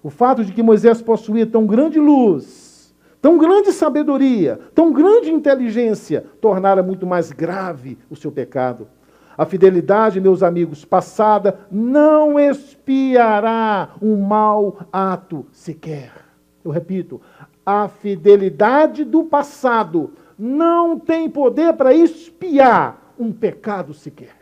O fato de que Moisés possuía tão grande luz, tão grande sabedoria, tão grande inteligência, tornara muito mais grave o seu pecado. A fidelidade, meus amigos, passada, não expiará um mau ato sequer. Eu repito, a fidelidade do passado não tem poder para expiar um pecado sequer.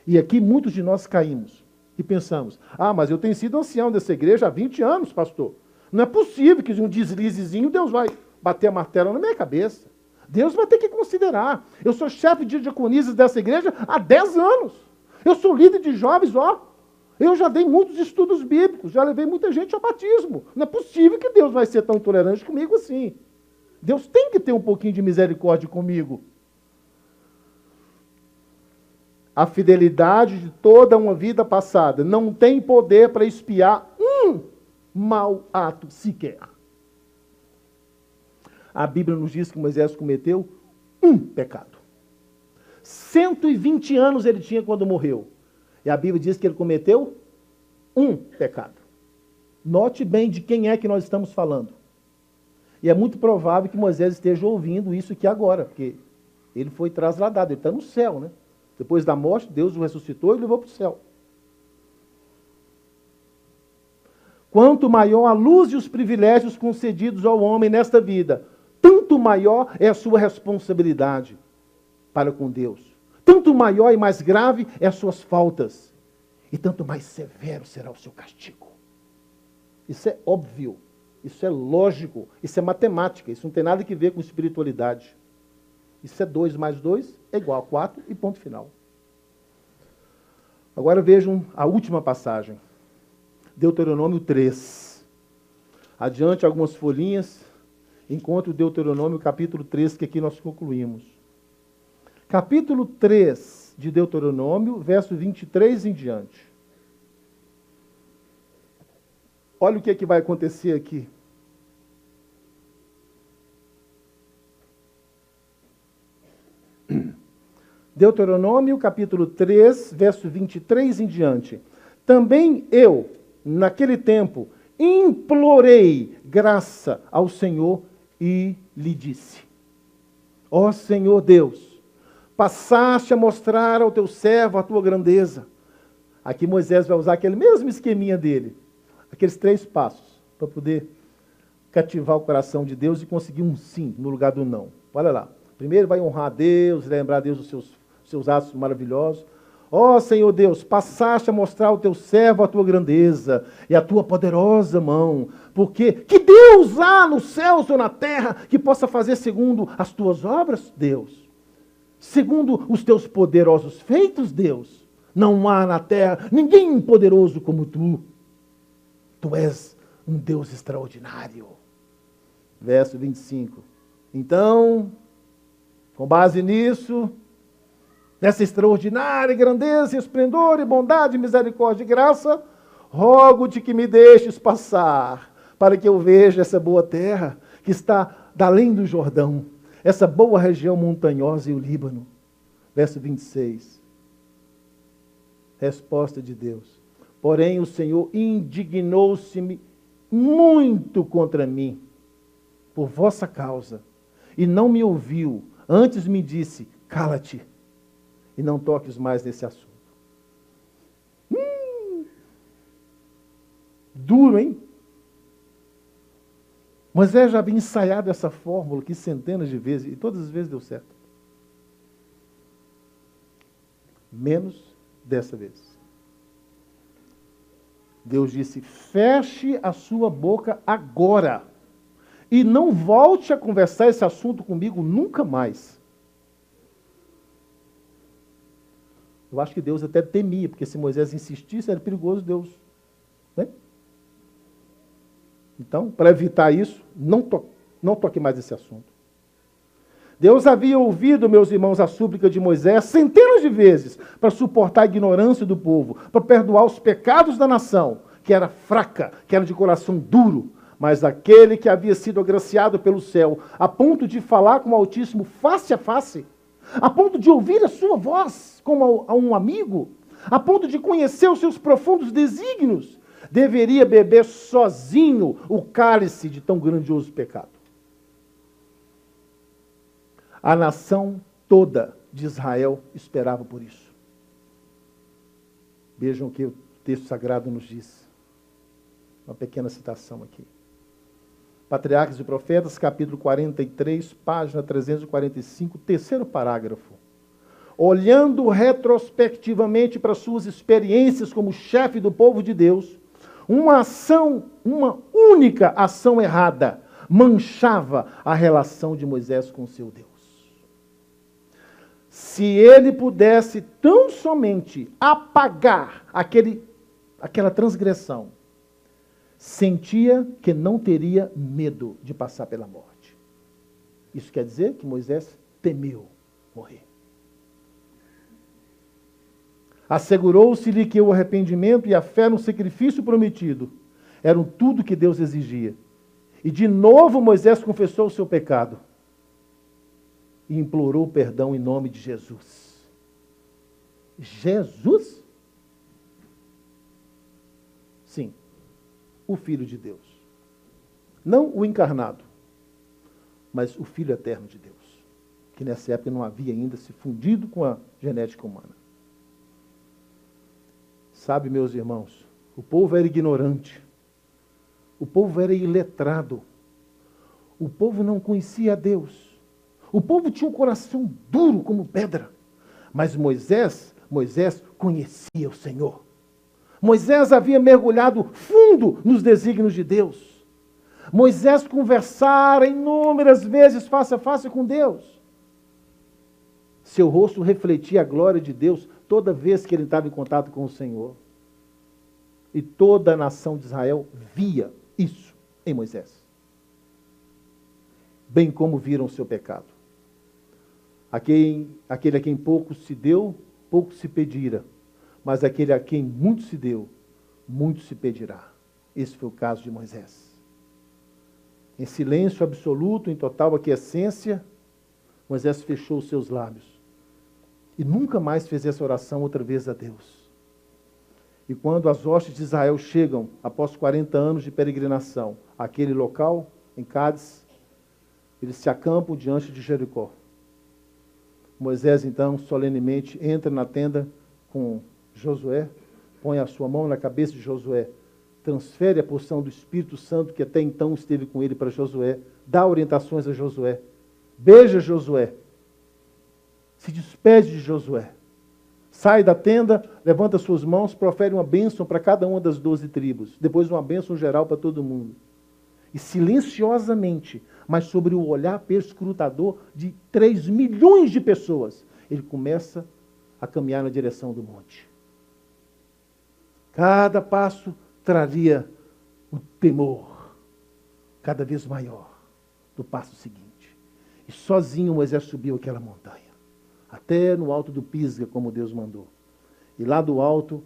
E aqui muitos de nós caímos e pensamos, mas eu tenho sido ancião dessa igreja há 20 anos, pastor. Não é possível que um deslizezinho Deus vai bater a martela na minha cabeça. Deus vai ter que considerar. Eu sou chefe de diaconisas dessa igreja há 10 anos. Eu sou líder de jovens, Eu já dei muitos estudos bíblicos, já levei muita gente ao batismo. Não é possível que Deus vai ser tão intolerante comigo assim. Deus tem que ter um pouquinho de misericórdia comigo. A fidelidade de toda uma vida passada não tem poder para expiar um mau ato sequer. A Bíblia nos diz que Moisés cometeu um pecado. 120 anos ele tinha quando morreu. E a Bíblia diz que ele cometeu um pecado. Note bem de quem é que nós estamos falando. E é muito provável que Moisés esteja ouvindo isso aqui agora, porque ele foi trasladado, ele está no céu, né? Depois da morte, Deus o ressuscitou e levou para o céu. Quanto maior a luz e os privilégios concedidos ao homem nesta vida, tanto maior é a sua responsabilidade para com Deus. Tanto maior e mais grave é as suas faltas. E tanto mais severo será o seu castigo. Isso é óbvio. Isso é lógico. Isso é matemática. Isso não tem nada a ver com espiritualidade. Isso é 2 mais 2 é igual a 4 e ponto final. Agora vejam a última passagem. Deuteronômio 3. Adiante algumas folhinhas, encontre o Deuteronômio capítulo 3, que aqui nós concluímos. Capítulo 3 de Deuteronômio, verso 23 em diante. Olha o que vai acontecer aqui. Deuteronômio, capítulo 3, verso 23 em diante. Também eu, naquele tempo, implorei graça ao Senhor e lhe disse: ó Senhor Deus, passaste a mostrar ao teu servo a tua grandeza. Aqui Moisés vai usar aquele mesmo esqueminha dele. Aqueles 3 passos para poder cativar o coração de Deus e conseguir um sim no lugar do não. Olha lá. Primeiro vai honrar a Deus, lembrar a Deus dos seus atos maravilhosos. Ó Senhor Deus, passaste a mostrar ao teu servo a tua grandeza e a tua poderosa mão. Porque que Deus há nos céus ou na terra que possa fazer segundo as tuas obras, Deus? Segundo os teus poderosos feitos, Deus? Não há na terra ninguém poderoso como tu. Tu és um Deus extraordinário. Verso 25. Então, com base nisso, nessa extraordinária grandeza, esplendor e bondade, misericórdia e graça, rogo-te que me deixes passar, para que eu veja essa boa terra que está da além do Jordão, essa boa região montanhosa e o Líbano. Verso 26. Resposta de Deus. Porém o Senhor indignou-se muito contra mim, por vossa causa, e não me ouviu, antes me disse: cala-te, e não toques mais nesse assunto. Duro, hein? Moisés já havia ensaiado essa fórmula aqui centenas de vezes, e todas as vezes deu certo. Menos dessa vez. Deus disse: feche a sua boca agora, e não volte a conversar esse assunto comigo nunca mais. Eu acho que Deus até temia, porque se Moisés insistisse, era perigoso Deus. Né? Então, para evitar isso, não toque mais esse assunto. Deus havia ouvido, meus irmãos, a súplica de Moisés centenas de vezes para suportar a ignorância do povo, para perdoar os pecados da nação, que era fraca, que era de coração duro, mas aquele que havia sido agraciado pelo céu, a ponto de falar com o Altíssimo face a face, a ponto de ouvir a sua voz como a um amigo, a ponto de conhecer os seus profundos desígnios, deveria beber sozinho o cálice de tão grandioso pecado. A nação toda de Israel esperava por isso. Vejam o que o texto sagrado nos diz. Uma pequena citação aqui. Patriarcas e Profetas, capítulo 43, página 345, terceiro parágrafo. Olhando retrospectivamente para suas experiências como chefe do povo de Deus, uma única ação errada, manchava a relação de Moisés com seu Deus. Se ele pudesse tão somente apagar aquela transgressão, sentia que não teria medo de passar pela morte. Isso quer dizer que Moisés temeu morrer. Assegurou-se-lhe que o arrependimento e a fé no sacrifício prometido eram tudo que Deus exigia. E de novo Moisés confessou o seu pecado e implorou perdão em nome de Jesus. Jesus? Sim, o Filho de Deus. Não o encarnado, mas o Filho eterno de Deus, que nessa época não havia ainda se fundido com a genética humana. Sabe, meus irmãos, o povo era ignorante, o povo era iletrado, o povo não conhecia a Deus, o povo tinha um coração duro como pedra, mas Moisés conhecia o Senhor. Moisés havia mergulhado fundo nos desígnios de Deus. Moisés conversara inúmeras vezes face a face com Deus. Seu rosto refletia a glória de Deus toda vez que ele estava em contato com o Senhor. E toda a nação de Israel via isso em Moisés. Bem como viram o seu pecado. Aquele a quem pouco se deu, pouco se pedira. Mas aquele a quem muito se deu, muito se pedirá. Esse foi o caso de Moisés. Em silêncio absoluto, em total aquiescência, Moisés fechou os seus lábios. E nunca mais fez essa oração outra vez a Deus. E quando as hostes de Israel chegam, após 40 anos de peregrinação, àquele local, em Cádiz, eles se acampam diante de Jericó. Moisés, então, solenemente entra na tenda com Josué, põe a sua mão na cabeça de Josué, transfere a porção do Espírito Santo que até então esteve com ele para Josué, dá orientações a Josué, beija Josué, se despede de Josué, sai da tenda, levanta suas mãos, profere uma bênção para cada uma das 12 tribos, depois uma bênção geral para todo mundo. E silenciosamente, mas sobre o olhar perscrutador de 3 milhões de pessoas, ele começa a caminhar na direção do monte. Cada passo traria o temor cada vez maior do passo seguinte. E sozinho Moisés subiu aquela montanha, até no alto do Pisga, como Deus mandou. E lá do alto,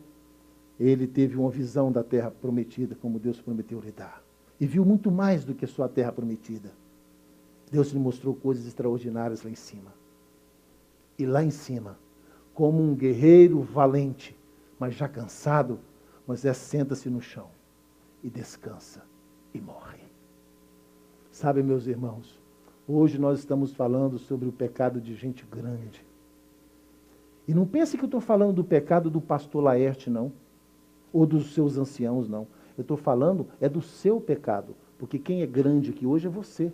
ele teve uma visão da terra prometida, como Deus prometeu lhe dar. E viu muito mais do que sua terra prometida. Deus lhe mostrou coisas extraordinárias lá em cima. E lá em cima, como um guerreiro valente, mas já cansado, Moisés senta-se no chão e descansa e morre. Sabe, meus irmãos, hoje nós estamos falando sobre o pecado de gente grande. E não pense que eu estou falando do pecado do pastor Laerte, não. Ou dos seus anciãos, não. Eu estou falando é do seu pecado. Porque quem é grande aqui hoje é você.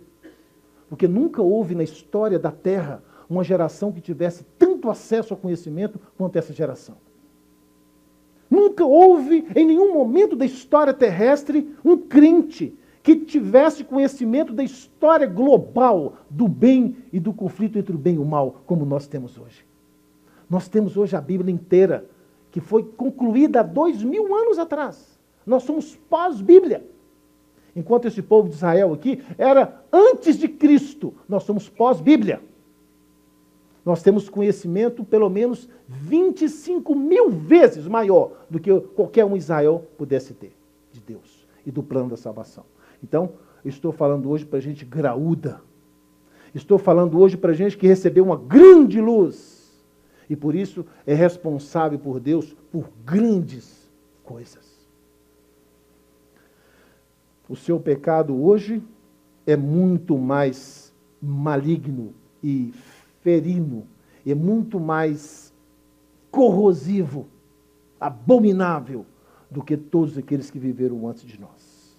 Porque nunca houve na história da Terra uma geração que tivesse tanto acesso ao conhecimento quanto essa geração. Nunca houve, em nenhum momento da história terrestre, um crente que tivesse conhecimento da história global do bem e do conflito entre o bem e o mal, como nós temos hoje. Nós temos hoje a Bíblia inteira, que foi concluída há 2000 anos atrás. Nós somos pós-Bíblia. Enquanto esse povo de Israel aqui era antes de Cristo, nós somos pós-Bíblia. Nós temos conhecimento pelo menos 25.000 vezes maior do que qualquer um Israel pudesse ter de Deus e do plano da salvação. Então, eu estou falando hoje para gente graúda. Estou falando hoje para gente que recebeu uma grande luz. E por isso é responsável por Deus por grandes coisas. O seu pecado hoje é muito mais maligno e ferino, é muito mais corrosivo, abominável do que todos aqueles que viveram antes de nós.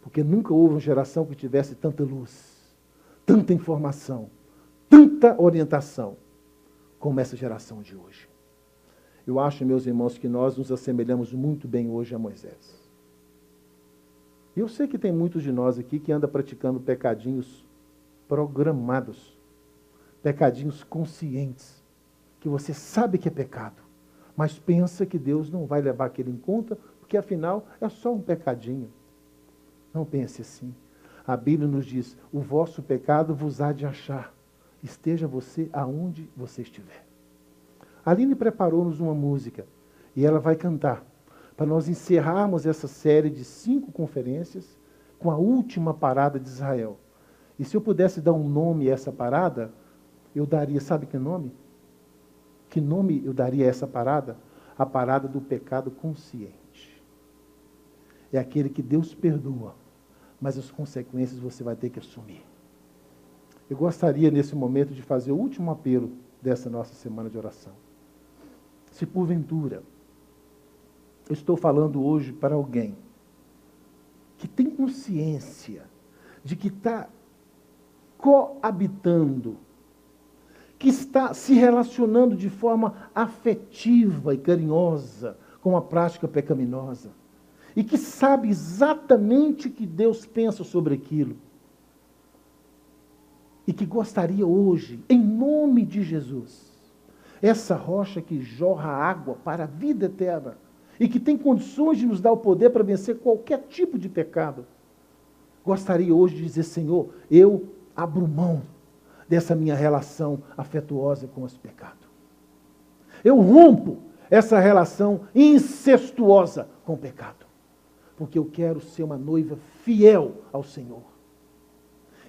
Porque nunca houve uma geração que tivesse tanta luz, tanta informação, tanta orientação como essa geração de hoje. Eu acho, meus irmãos, que nós nos assemelhamos muito bem hoje a Moisés. Eu sei que tem muitos de nós aqui que andam praticando pecadinhos programados, pecadinhos conscientes, que você sabe que é pecado, mas pensa que Deus não vai levar aquilo em conta, porque afinal é só um pecadinho. Não pense assim. A Bíblia nos diz, o vosso pecado vos há de achar, esteja você aonde você estiver. A Aline preparou-nos uma música, e ela vai cantar, para nós encerrarmos essa série de 5 conferências com a última parada de Israel. E se eu pudesse dar um nome a essa parada, eu daria, sabe que nome? Que nome eu daria a essa parada? A parada do pecado consciente. É aquele que Deus perdoa, mas as consequências você vai ter que assumir. Eu gostaria, nesse momento, de fazer o último apelo dessa nossa semana de oração. Se porventura eu estou falando hoje para alguém que tem consciência de que está coabitando, que está se relacionando de forma afetiva e carinhosa com a prática pecaminosa, e que sabe exatamente o que Deus pensa sobre aquilo, e que gostaria hoje, em nome de Jesus, essa rocha que jorra água para a vida eterna, e que tem condições de nos dar o poder para vencer qualquer tipo de pecado, gostaria hoje de dizer, Senhor, eu abro mão dessa minha relação afetuosa com esse pecado. Eu rompo essa relação incestuosa com o pecado, porque eu quero ser uma noiva fiel ao Senhor.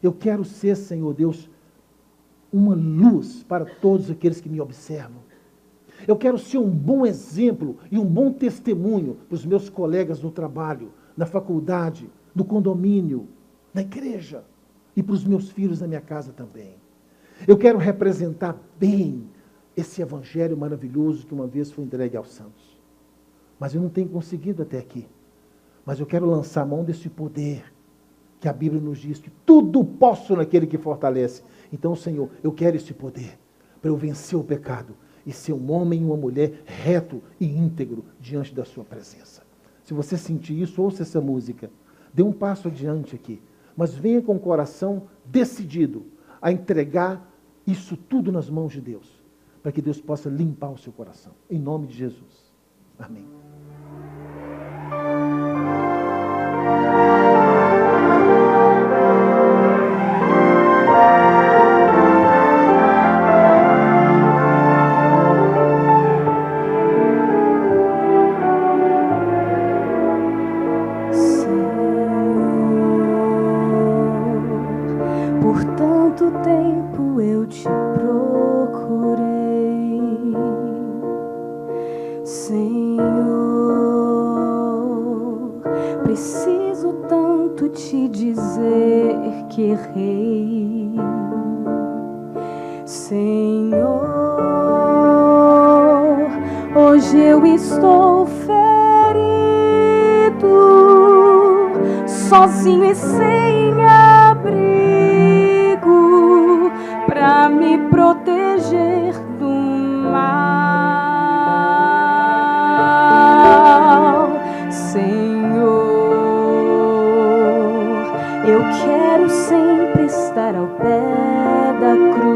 Eu quero ser, Senhor Deus, uma luz para todos aqueles que me observam. Eu quero ser um bom exemplo e um bom testemunho para os meus colegas no trabalho, na faculdade, no condomínio, na igreja e para os meus filhos na minha casa também. Eu quero representar bem esse evangelho maravilhoso que uma vez foi entregue aos santos. Mas eu não tenho conseguido até aqui. Mas eu quero lançar a mão desse poder que a Bíblia nos diz que tudo posso naquele que fortalece. Então, Senhor, eu quero esse poder para eu vencer o pecado e ser um homem e uma mulher reto e íntegro diante da sua presença. Se você sentir isso, ouça essa música. Dê um passo adiante aqui. Mas venha com o coração decidido a entregar isso tudo nas mãos de Deus, para que Deus possa limpar o seu coração. Em nome de Jesus. Amém. Sozinho e sem abrigo, pra me proteger do mal. Senhor, eu quero sempre estar ao pé da cruz.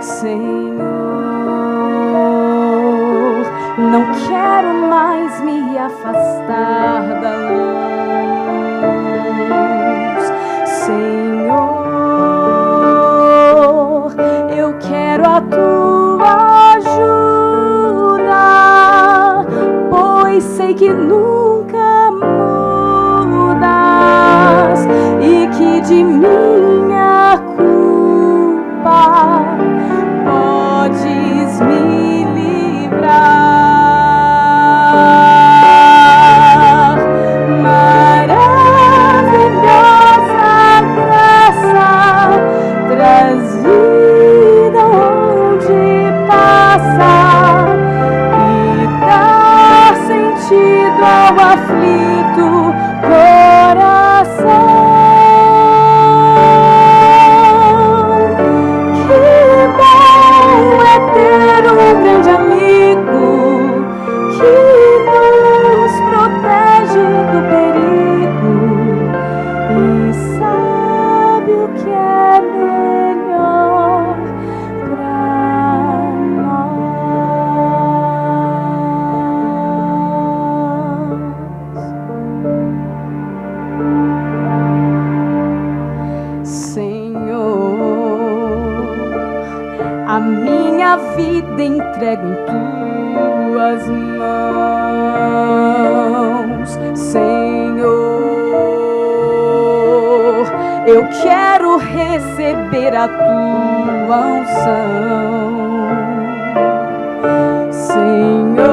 Senhor, não quero mais me afastar da luz. Senhor, eu quero a tua ajuda, pois sei que nunca mudas e que de minha culpa podes me livrar. Maravilhosa graça, trazida onde passa e dá sentido ao aflito coração. Ter um grande amigo que nos protege do perigo e sabe o que é melhor pra nós. Senhor, a minha vida entrego em tuas mãos, Senhor. Eu quero receber a tua unção, Senhor.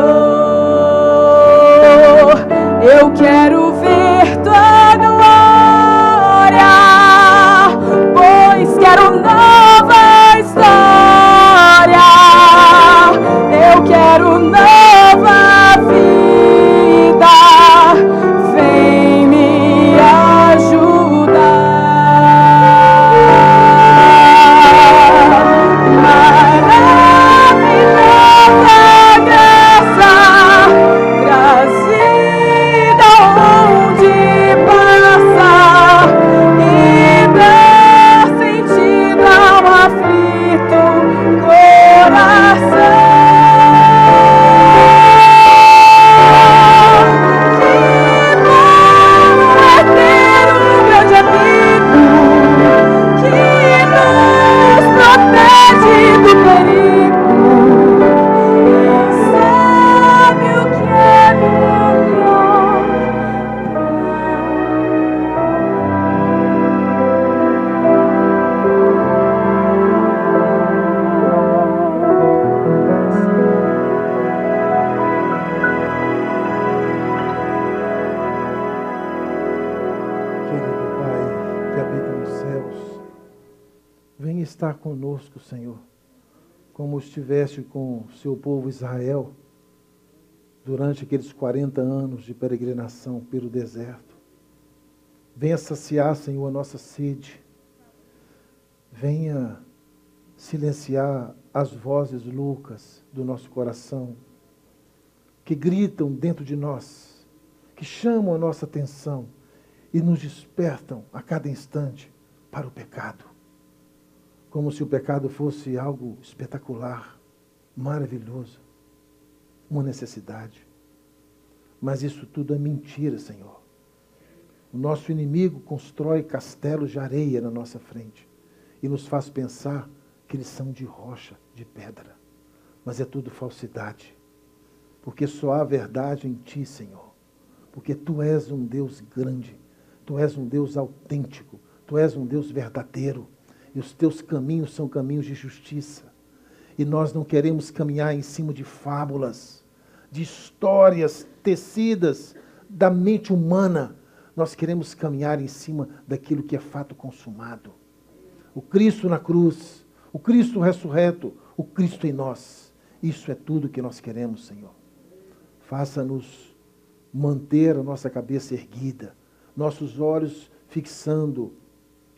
Eu quero ver tua glória, pois quero nova história. Eu quero nova vida, vem me ajudar. Maravilhosa graça, trazida onde passa e dá sentido ao aflito coração. Estar conosco, Senhor, como estiveste com o seu povo Israel durante aqueles 40 anos de peregrinação pelo deserto. Venha saciar, Senhor, a nossa sede. Venha silenciar as vozes loucas do nosso coração, que gritam dentro de nós, que chamam a nossa atenção e nos despertam a cada instante para o pecado. Como se o pecado fosse algo espetacular, maravilhoso, uma necessidade. Mas isso tudo é mentira, Senhor. O nosso inimigo constrói castelos de areia na nossa frente e nos faz pensar que eles são de rocha, de pedra. Mas é tudo falsidade. Porque só há verdade em Ti, Senhor. Porque Tu és um Deus grande, Tu és um Deus autêntico, Tu és um Deus verdadeiro. E os teus caminhos são caminhos de justiça. E nós não queremos caminhar em cima de fábulas, de histórias tecidas da mente humana. Nós queremos caminhar em cima daquilo que é fato consumado. O Cristo na cruz, o Cristo ressurreto, o Cristo em nós. Isso é tudo que nós queremos, Senhor. Faça-nos manter a nossa cabeça erguida, nossos olhos fixando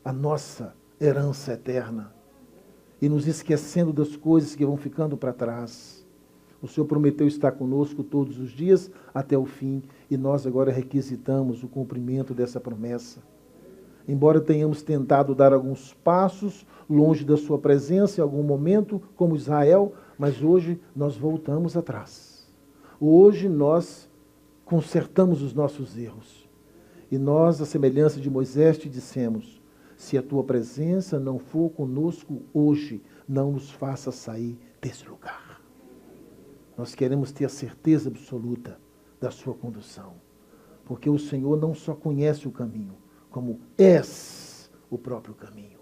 a nossa herança eterna e nos esquecendo das coisas que vão ficando para trás. O Senhor prometeu estar conosco todos os dias até o fim e nós agora requisitamos o cumprimento dessa promessa. embora tenhamos tentado dar alguns passos longe da sua presença em algum momento, como Israel, mas hoje nós voltamos atrás. Hoje nós consertamos os nossos erros. E nós, à semelhança de Moisés, te dissemos: se a tua presença não for conosco hoje, não nos faça sair desse lugar. Nós queremos ter a certeza absoluta da sua condução, porque o Senhor não só conhece o caminho, como és o próprio caminho.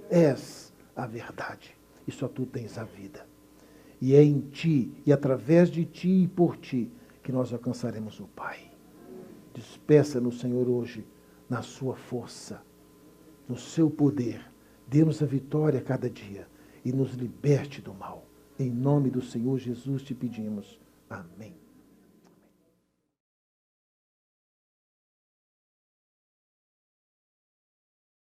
És a verdade e só tu tens a vida. E é em ti, e através de ti e por ti, que nós alcançaremos o Pai. Despeça no Senhor hoje, na sua força, no seu poder. Dê-nos a vitória a cada dia e nos liberte do mal. Em nome do Senhor Jesus te pedimos. Amém.